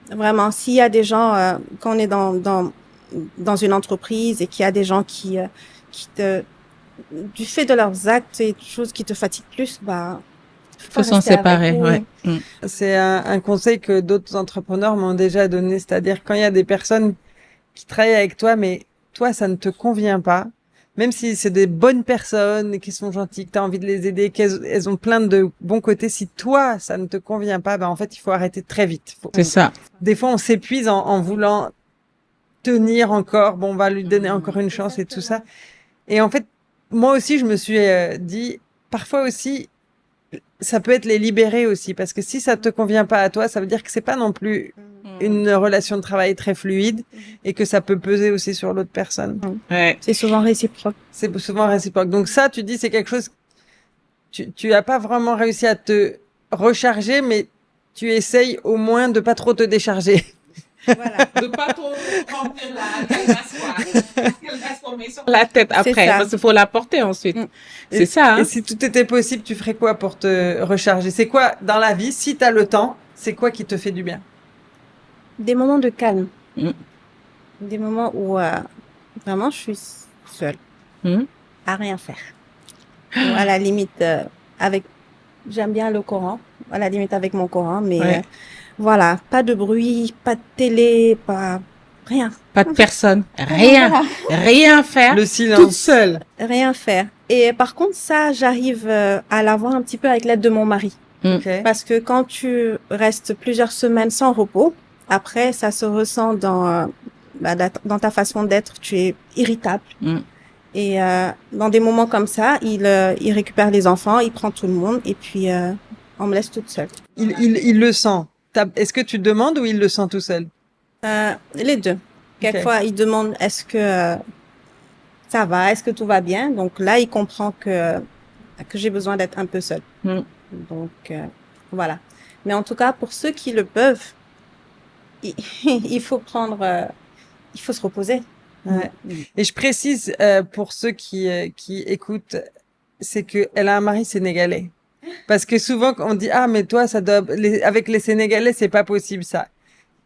vraiment. S'il y a des gens, quand on est dans une entreprise et qu'il y a des gens qui du fait de leurs actes et des choses qui te fatiguent plus, Faut s'en séparer, ouais. C'est un conseil que d'autres entrepreneurs m'ont déjà donné, c'est-à-dire quand il y a des personnes qui travaillent avec toi, mais toi, ça ne te convient pas, même si c'est des bonnes personnes, qui sont gentilles, que tu as envie de les aider, qu'elles ont plein de bons côtés, si toi, ça ne te convient pas, en fait, il faut arrêter très vite. C'est ça. Des fois, on s'épuise en voulant tenir encore, on va lui donner encore une chance et tout ça. Et en fait, moi aussi, je me suis dit, parfois aussi, ça peut être les libérer aussi, parce que si ça te convient pas à toi, ça veut dire que c'est pas non plus une relation de travail très fluide et que ça peut peser aussi sur l'autre personne. Ouais. C'est souvent réciproque. C'est souvent réciproque. Donc ça, tu dis, c'est quelque chose, tu as pas vraiment réussi à te recharger, mais tu essayes au moins de pas trop te décharger. Voilà. De pas trop remplir la tête après, parce qu'il faut la porter ensuite. C'est ça. Hein? Et si tout était possible, tu ferais quoi pour te recharger? C'est quoi dans la vie, si tu as le temps, c'est quoi qui te fait du bien? Des moments de calme. Des moments où vraiment je suis seule à rien faire. Ou à la limite j'aime bien le Coran, à la limite avec mon Coran, mais voilà, pas de bruit, pas de télé, rien. Pas de personne, rien, Voilà. rien faire. Le silence. Toute seule. Rien faire. Et par contre, ça, j'arrive à l'avoir un petit peu avec l'aide de mon mari. Okay. Parce que quand tu restes plusieurs semaines sans repos, après, ça se ressent dans ta façon d'être. Tu es irritable. Et dans des moments comme ça, il récupère les enfants, il prend tout le monde et puis on me laisse toute seule. Il le sent. Est-ce que tu demandes ou il le sent tout seul? Les deux. Quelquefois, il demande est-ce que ça va, est-ce que tout va bien? Donc là, il comprend que j'ai besoin d'être un peu seule. Donc voilà. Mais en tout cas, pour ceux qui le peuvent, il faut il faut se reposer. Ouais. Et je précise pour ceux qui écoutent, c'est que elle a un mari sénégalais. Parce que souvent on dit mais toi avec les Sénégalais c'est pas possible ça.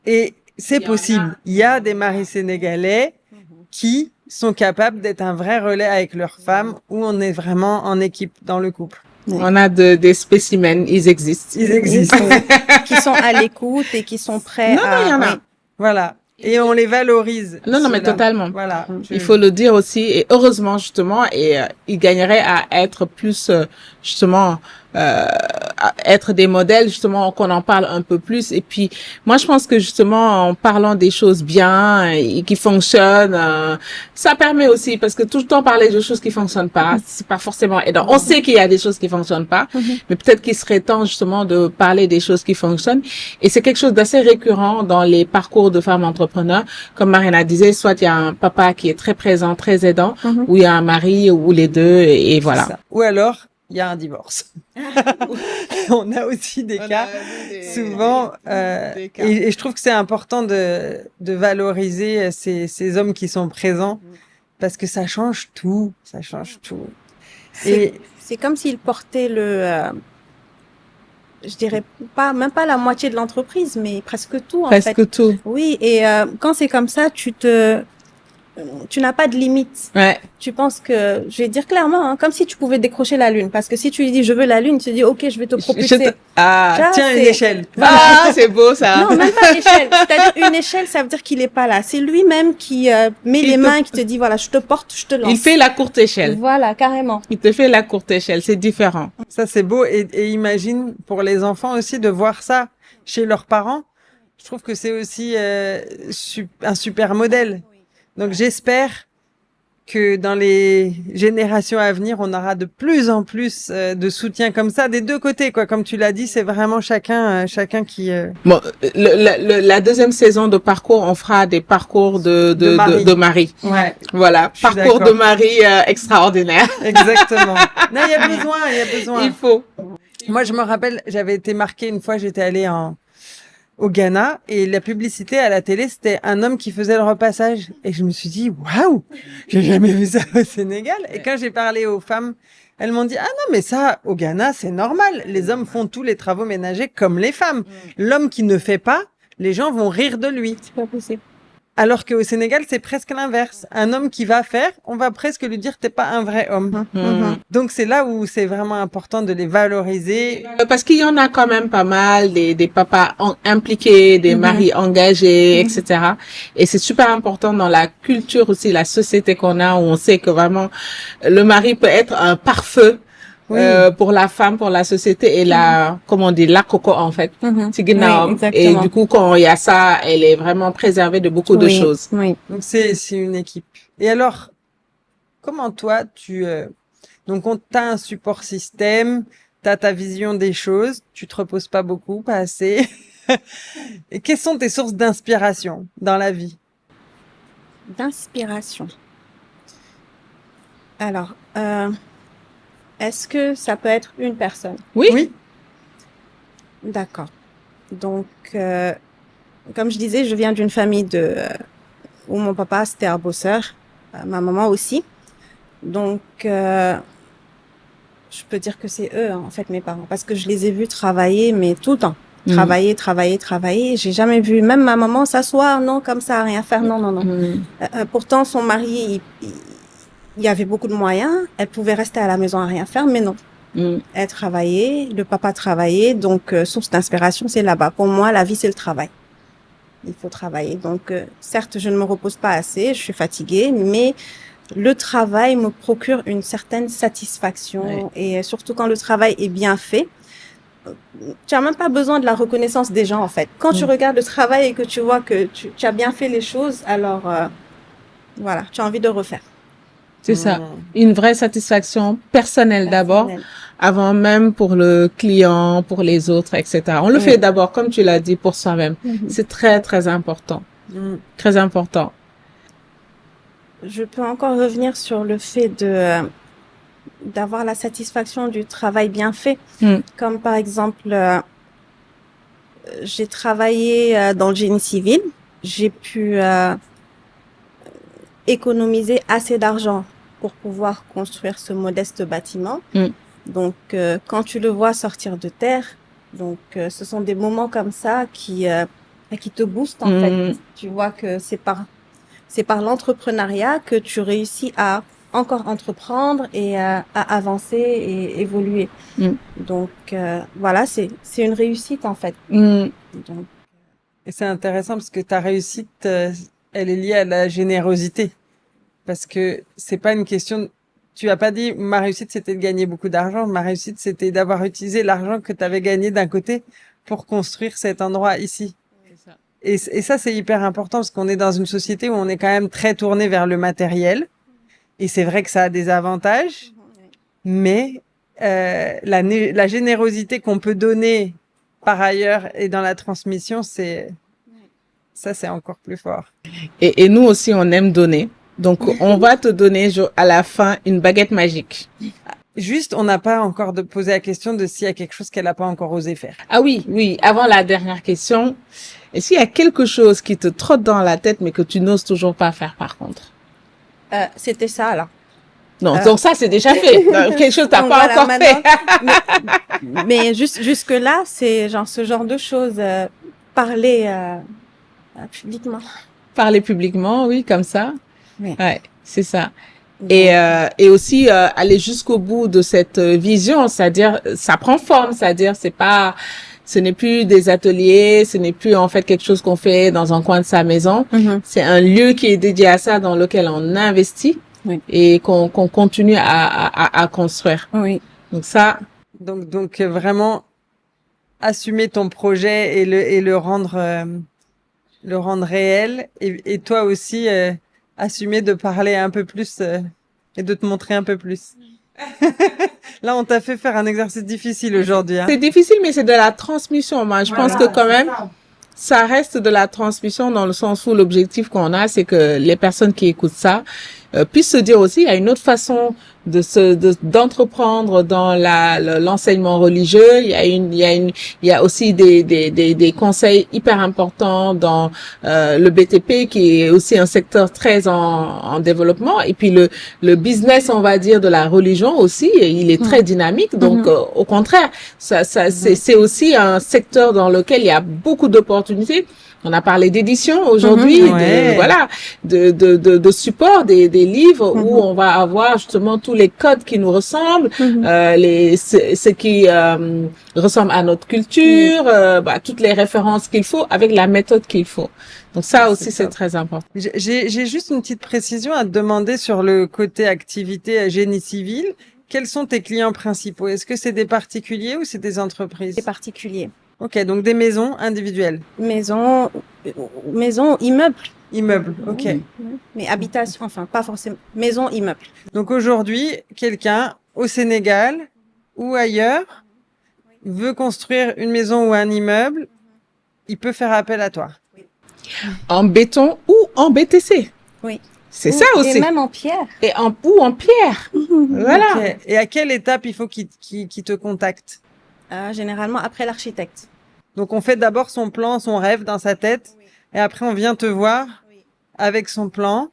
Et c'est possible. Il y a des maris sénégalais qui sont capables d'être un vrai relais avec leurs femmes où on est vraiment en équipe dans le couple. On a des spécimens, ils existent. Ils existent. Qui sont à l'écoute et qui sont prêts Non, il y en a. Voilà. Et on les valorise. Non, mais totalement. Voilà. Il faut le dire aussi. Et heureusement, justement, ils gagneraient à être plus, justement, à être des modèles, justement, qu'on en parle un peu plus. Et puis, moi, je pense que, justement, en parlant des choses bien et qui fonctionnent, ça permet aussi, parce que tout le temps parler de choses qui fonctionnent pas, c'est pas forcément aidant. On sait qu'il y a des choses qui fonctionnent pas, mais peut-être qu'il serait temps, justement, de parler des choses qui fonctionnent. Et c'est quelque chose d'assez récurrent dans les parcours de femmes entrepreneurs. Comme Marina disait, soit il y a un papa qui est très présent, très aidant, ou il y a un mari, ou les deux, et voilà. Ou alors, il y a un divorce. On a aussi des cas, souvent, des cas. Et je trouve que c'est important de valoriser ces hommes qui sont présents, parce que ça change tout, C'est comme s'ils portaient je dirais même pas la moitié de l'entreprise, mais presque tout, en fait. Presque tout. Oui, et quand c'est comme ça, tu n'as pas de limite. Ouais. Tu penses que, je vais dire clairement, comme si tu pouvais décrocher la lune. Parce que si tu lui dis, je veux la lune, tu dis, ok, je vais te propulser. Ah, Ça, Tiens, une c'est- échelle. ah c'est beau ça. Non, même pas l'échelle. C'est-à-dire une échelle, ça veut dire qu'il est pas là. C'est lui-même qui met Il les te- mains et qui te dit voilà, je te porte, je te lance. Il fait la courte échelle. Voilà, carrément. Il te fait la courte échelle, c'est différent. Ça, c'est beau. Et imagine pour les enfants aussi de voir ça chez leurs parents. Je trouve que c'est aussi un super modèle. Donc, j'espère que dans les générations à venir, on aura de plus en plus de soutien comme ça des deux côtés, quoi. Comme tu l'as dit, c'est vraiment chacun qui Bon, la deuxième saison de parcours, on fera des parcours De Marie. de Marie. Ouais, Voilà, Je suis parcours de d'accord. Marie extraordinaire. exactement. Non, il y a besoin. Il faut. Moi, je me rappelle, j'avais été marquée une fois, j'étais allée au Ghana et la publicité à la télé, c'était un homme qui faisait le repassage. Et je me suis dit, waouh, j'ai jamais vu ça au Sénégal. Et quand j'ai parlé aux femmes, elles m'ont dit, ah non, mais ça, au Ghana, c'est normal. Les hommes font tous les travaux ménagers comme les femmes. L'homme qui ne fait pas, les gens vont rire de lui. C'est pas possible. Alors qu'au Sénégal, c'est presque l'inverse. Un homme qui va faire, on va presque lui dire, t'es pas un vrai homme. Donc c'est là où c'est vraiment important de les valoriser. Parce qu'il y en a quand même pas mal, des papas impliqués, des maris engagés, etc. Et c'est super important dans la culture aussi, la société qu'on a, où on sait que vraiment le mari peut être un pare-feu Oui. pour la femme, pour la société et la, comment on dit, la coco en fait. C'est Oui, et exactement. du coup, quand il y a ça, elle est vraiment préservée de beaucoup de Oui, choses. Oui. Donc c'est une équipe. Et alors, comment toi donc t'as un support système, t'as ta vision des choses, tu te reposes pas beaucoup, pas assez. Et quelles sont tes sources d'inspiration dans la vie? D'inspiration. Alors, est-ce que ça peut être une personne? Oui. D'accord. Donc, comme je disais, je viens d'une famille où mon papa, c'était un bosseur, ma maman aussi. Donc, je peux dire que c'est eux, hein, en fait, mes parents, parce que je les ai vus travailler, mais tout le temps. Travailler. J'ai jamais vu même ma maman s'asseoir, non, comme ça, rien faire, non. Pourtant, son mari, il y avait beaucoup de moyens. Elle pouvait rester à la maison à rien faire, mais non. Elle travaillait, le papa travaillait, donc source d'inspiration, c'est là-bas. Pour moi, la vie, c'est le travail. Il faut travailler. Donc, certes, je ne me repose pas assez, je suis fatiguée, mais le travail me procure une certaine satisfaction. Et surtout quand le travail est bien fait, tu as même pas besoin de la reconnaissance des gens, en fait. Quand tu regardes le travail et que tu vois que tu as bien fait les choses, alors, voilà, tu as envie de refaire. C'est ça. Une vraie satisfaction personnelle d'abord, avant même pour le client, pour les autres, etc. On le fait d'abord, comme tu l'as dit, pour soi-même. C'est très, très important. Très important. Je peux encore revenir sur le fait d'avoir la satisfaction du travail bien fait. Comme par exemple, j'ai travaillé dans le génie civil. J'ai pu économiser assez d'argent pour pouvoir construire ce modeste bâtiment. Donc, quand tu le vois sortir de terre, donc ce sont des moments comme ça qui te boostent en fait. Tu vois que c'est par l'entrepreneuriat que tu réussis à encore entreprendre et à avancer et évoluer. Donc voilà, c'est une réussite en fait. Donc, et c'est intéressant parce que ta réussite, elle est liée à la générosité. Parce que c'est pas une question. Tu as pas dit ma réussite c'était de gagner beaucoup d'argent. Ma réussite c'était d'avoir utilisé l'argent que tu avais gagné d'un côté pour construire cet endroit ici. Et ça, c'est hyper important parce qu'on est dans une société où on est quand même très tourné vers le matériel. Et c'est vrai que ça a des avantages. Mais la générosité qu'on peut donner par ailleurs et dans la transmission, c'est encore plus fort. Et nous aussi, on aime donner. Donc, on va te donner à la fin une baguette magique. Juste, on n'a pas encore posé la question de s'il y a quelque chose qu'elle n'a pas encore osé faire. Ah oui. Avant la dernière question, est-ce qu'il y a quelque chose qui te trotte dans la tête, mais que tu n'oses toujours pas faire par contre? c'était ça, là. Non, donc ça, c'est déjà fait. Quelque chose que t'as pas encore fait. mais jusque-là, c'est ce genre de choses. Parler publiquement. Parler publiquement, oui, comme ça. Oui. Ouais, c'est ça. Et aussi aller jusqu'au bout de cette vision, c'est-à-dire ça prend forme, c'est-à-dire ce n'est plus des ateliers, ce n'est plus en fait quelque chose qu'on fait dans un coin de sa maison. C'est un lieu qui est dédié à ça, dans lequel on investit et qu'on continue à construire. Oui. Donc ça. Donc vraiment assumer ton projet et le rendre réel, et toi aussi assumer de parler un peu plus et de te montrer un peu plus. Là, on t'a fait faire un exercice difficile aujourd'hui. Hein. C'est difficile, mais c'est de la transmission. Moi, je pense que quand même, ça reste de la transmission dans le sens où l'objectif qu'on a, c'est que les personnes qui écoutent ça puissent se dire aussi, il y a une autre façon d'entreprendre dans l'enseignement religieux. Il y a aussi des conseils hyper importants dans le BTP, qui est aussi un secteur très en développement. Et puis le business, on va dire, de la religion aussi, il est très dynamique. Donc au contraire, c'est aussi un secteur dans lequel il y a beaucoup d'opportunités. On a parlé d'édition aujourd'hui, de support des livres où on va avoir justement tous les codes qui nous ressemblent, ce qui ressemble à notre culture, toutes les références qu'il faut avec la méthode qu'il faut. Donc ça aussi, c'est très important. J'ai juste une petite précision à te demander sur le côté activité génie civil. Quels sont tes clients principaux? Est-ce que c'est des particuliers ou c'est des entreprises? Des particuliers. Ok, donc des maisons individuelles. Maison, immeuble. Immeuble, ok. Mais habitation, enfin, pas forcément. Maison, immeuble. Donc aujourd'hui, quelqu'un au Sénégal ou ailleurs veut construire une maison ou un immeuble, il peut faire appel à toi. En béton ou en BTC. Oui. C'est ça aussi. Et même en pierre. Ou en pierre. Voilà. Okay. Et à quelle étape il faut qu'il te contacte? Généralement après l'architecte. Donc on fait d'abord son plan, son rêve dans sa tête, et après on vient te voir avec son plan,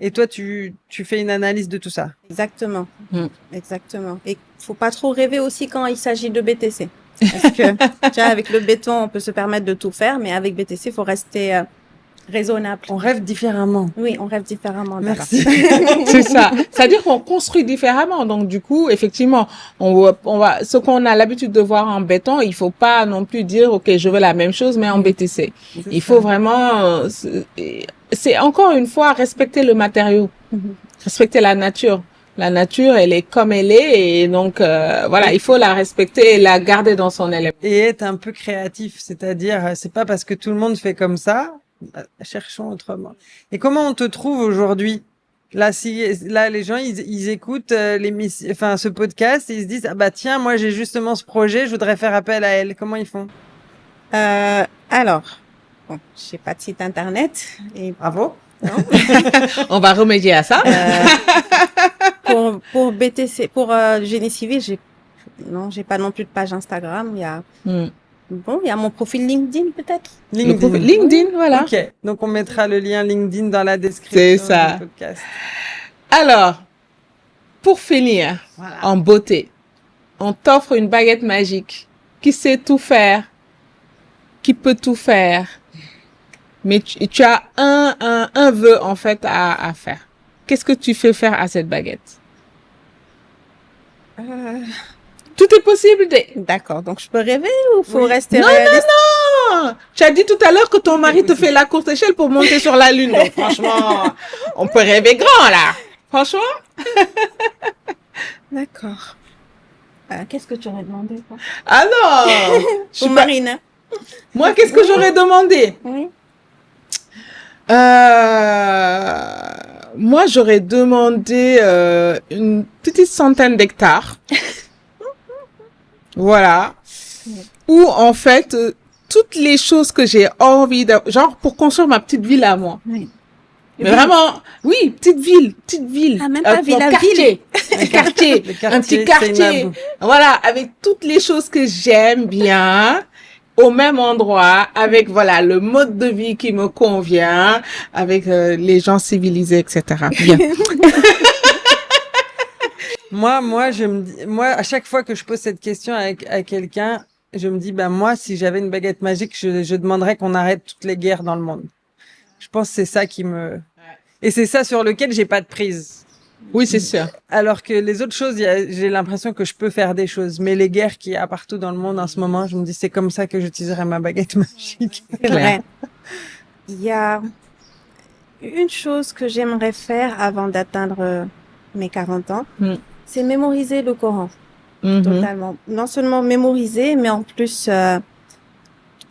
et toi tu fais une analyse de tout ça. Exactement. Exactement. Et faut pas trop rêver aussi quand il s'agit de BTC. Parce que tu vois, avec le béton, on peut se permettre de tout faire, mais avec BTC, faut rester raisonnable. On rêve différemment. Oui, on rêve différemment. Merci. C'est ça. C'est-à-dire qu'on construit différemment. Donc, du coup, effectivement, on va, ce qu'on a l'habitude de voir en béton, il faut pas non plus dire, OK, je veux la même chose, mais en BTC. Il faut vraiment, c'est encore une fois respecter le matériau, respecter la nature. La nature, elle est comme elle est, et donc voilà, il faut la respecter et la garder dans son élément. Et être un peu créatif, c'est-à-dire, c'est pas parce que tout le monde fait comme ça. Cherchons autrement. Et comment on te trouve aujourd'hui? Là, les gens, ils écoutent ce podcast et ils se disent, ah bah tiens, moi j'ai justement ce projet, je voudrais faire appel à elle. Comment ils font? Alors, bon, j'ai pas de site internet. Et bravo. Non. On va remédier à ça. Pour BTC, pour génie civil, j'ai pas non plus de page Instagram. Il y a Bon, il y a mon profil LinkedIn peut-être. LinkedIn, voilà. Ok, donc on mettra le lien LinkedIn dans la description du podcast. Alors, pour finir, en beauté, on t'offre une baguette magique qui sait tout faire, qui peut tout faire, mais tu as un vœu en fait à faire. Qu'est-ce que tu fais faire à cette baguette? Tout est possible. D'accord. Donc, je peux rêver ou faut rester réaliste? Non. Tu as dit tout à l'heure que ton mari te fait la courte échelle pour monter sur la lune. Donc, franchement, on peut rêver grand, là. Franchement. D'accord. Qu'est-ce que tu aurais demandé, toi? Ah non. Pour Marine. Moi, qu'est-ce que j'aurais demandé? Oui. Moi, j'aurais demandé une petite centaine d'hectares. Voilà. Où, en fait, toutes les choses que j'ai envie genre pour construire ma petite ville à moi. Oui. Mais vraiment, oui, petite ville. Ah, même pas ville à ville. Un petit quartier. Voilà, avec toutes les choses que j'aime bien, au même endroit, avec, voilà, le mode de vie qui me convient, avec les gens civilisés, etc. Bien. Moi, à chaque fois que je pose cette question à quelqu'un, je me dis, moi, si j'avais une baguette magique, je demanderais qu'on arrête toutes les guerres dans le monde. Je pense que c'est ça qui me... Et c'est ça sur lequel j'ai pas de prise. Oui, c'est sûr. Alors que les autres choses, j'ai l'impression que je peux faire des choses. Mais les guerres qu'il y a partout dans le monde en ce moment, je me dis c'est comme ça que j'utiliserai ma baguette magique. C'est vrai. Il y a une chose que j'aimerais faire avant d'atteindre mes 40 ans, c'est mémoriser le Coran. Totalement. Non seulement mémoriser, mais en plus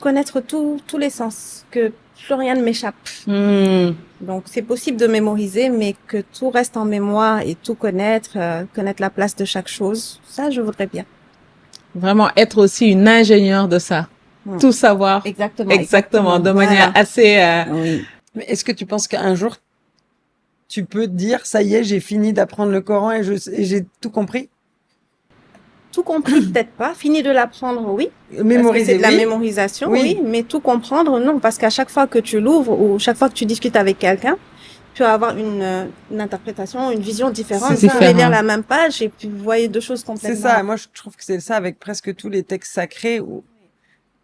connaître tous les sens, que plus rien ne m'échappe. Donc c'est possible de mémoriser, mais que tout reste en mémoire et tout connaître, connaître la place de chaque chose. Ça, je voudrais bien. Vraiment être aussi une ingénieure de ça. Tout savoir. Exactement. De manière assez... Oui. Mais est-ce que tu penses qu'un jour, tu peux te dire, ça y est, j'ai fini d'apprendre le Coran et j'ai tout compris? Tout compris, peut-être pas. Fini de l'apprendre, oui. Mémoriser, c'est de la mémorisation, oui. Mais tout comprendre, non. Parce qu'à chaque fois que tu l'ouvres ou chaque fois que tu discutes avec quelqu'un, tu vas avoir une interprétation, une vision différente. C'est Vous pouvez lire la même page et puis vous voyez deux choses complètement. C'est ça. Moi, je trouve que c'est ça avec presque tous les textes sacrés où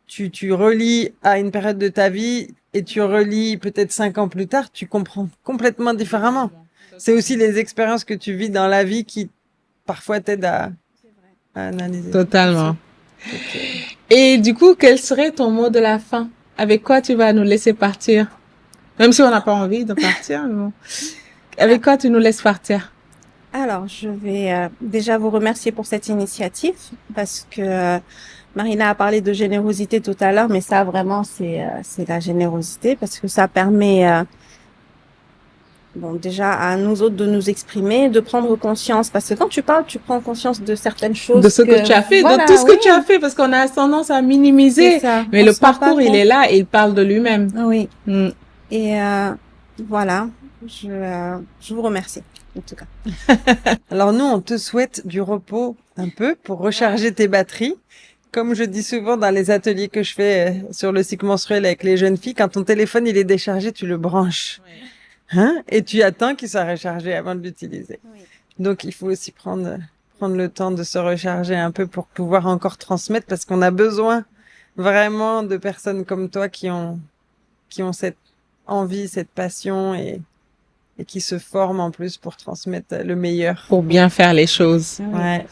tu relis à une période de ta vie et tu relis peut-être 5 ans plus tard, tu comprends complètement différemment. C'est aussi les expériences que tu vis dans la vie qui parfois t'aident à analyser. Totalement. Et du coup, quel serait ton mot de la fin? Avec quoi tu vas nous laisser partir? Même si on n'a pas envie de partir, mais bon. Avec quoi tu nous laisses partir? Alors, je vais déjà vous remercier pour cette initiative parce que Marina a parlé de générosité tout à l'heure, mais ça vraiment c'est la générosité parce que ça permet bon déjà à nous autres de nous exprimer, de prendre conscience parce que quand tu parles, tu prends conscience de certaines choses de ce que tu as fait, voilà, de tout ce que tu as fait parce qu'on a tendance à minimiser. Ça. Mais le parcours, il est là et il parle de lui-même. Oui. Et voilà, je vous remercie en tout cas. Alors nous, on te souhaite du repos un peu pour recharger tes batteries. Comme je dis souvent dans les ateliers que je fais sur le cycle menstruel avec les jeunes filles, quand ton téléphone il est déchargé, tu le branches. Hein? Et tu attends qu'il soit rechargé avant de l'utiliser. Oui. Donc il faut aussi prendre le temps de se recharger un peu pour pouvoir encore transmettre parce qu'on a besoin vraiment de personnes comme toi qui ont cette envie, cette passion et qui se forment en plus pour transmettre le meilleur. Pour bien faire les choses. Ouais.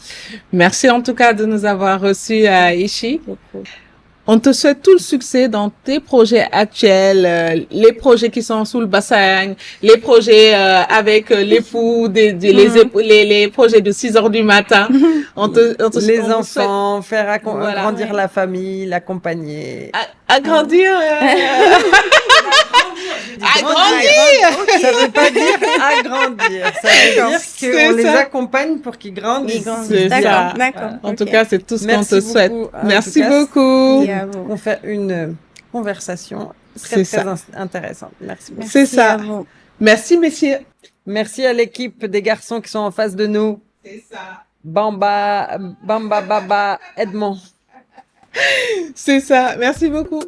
Merci en tout cas de nous avoir reçus à Ishi. On te souhaite tout le succès dans tes projets actuels, les projets qui sont sous le bassin, les projets avec l'époux, les projets de 6 heures du matin. Les enfants, faire agrandir la famille, l'accompagner. Agrandir. Agrandir. Ça veut pas dire agrandir. Ça veut dire qu'on les accompagne pour qu'ils grandissent. D'accord. En tout cas, c'est tout ce qu'on te souhaite. Merci beaucoup. On fait une conversation très intéressante. Merci beaucoup. C'est ça. Merci, messieurs. Merci à l'équipe des garçons qui sont en face de nous. C'est ça. Bamba, Baba, Edmond. C'est ça. Merci beaucoup.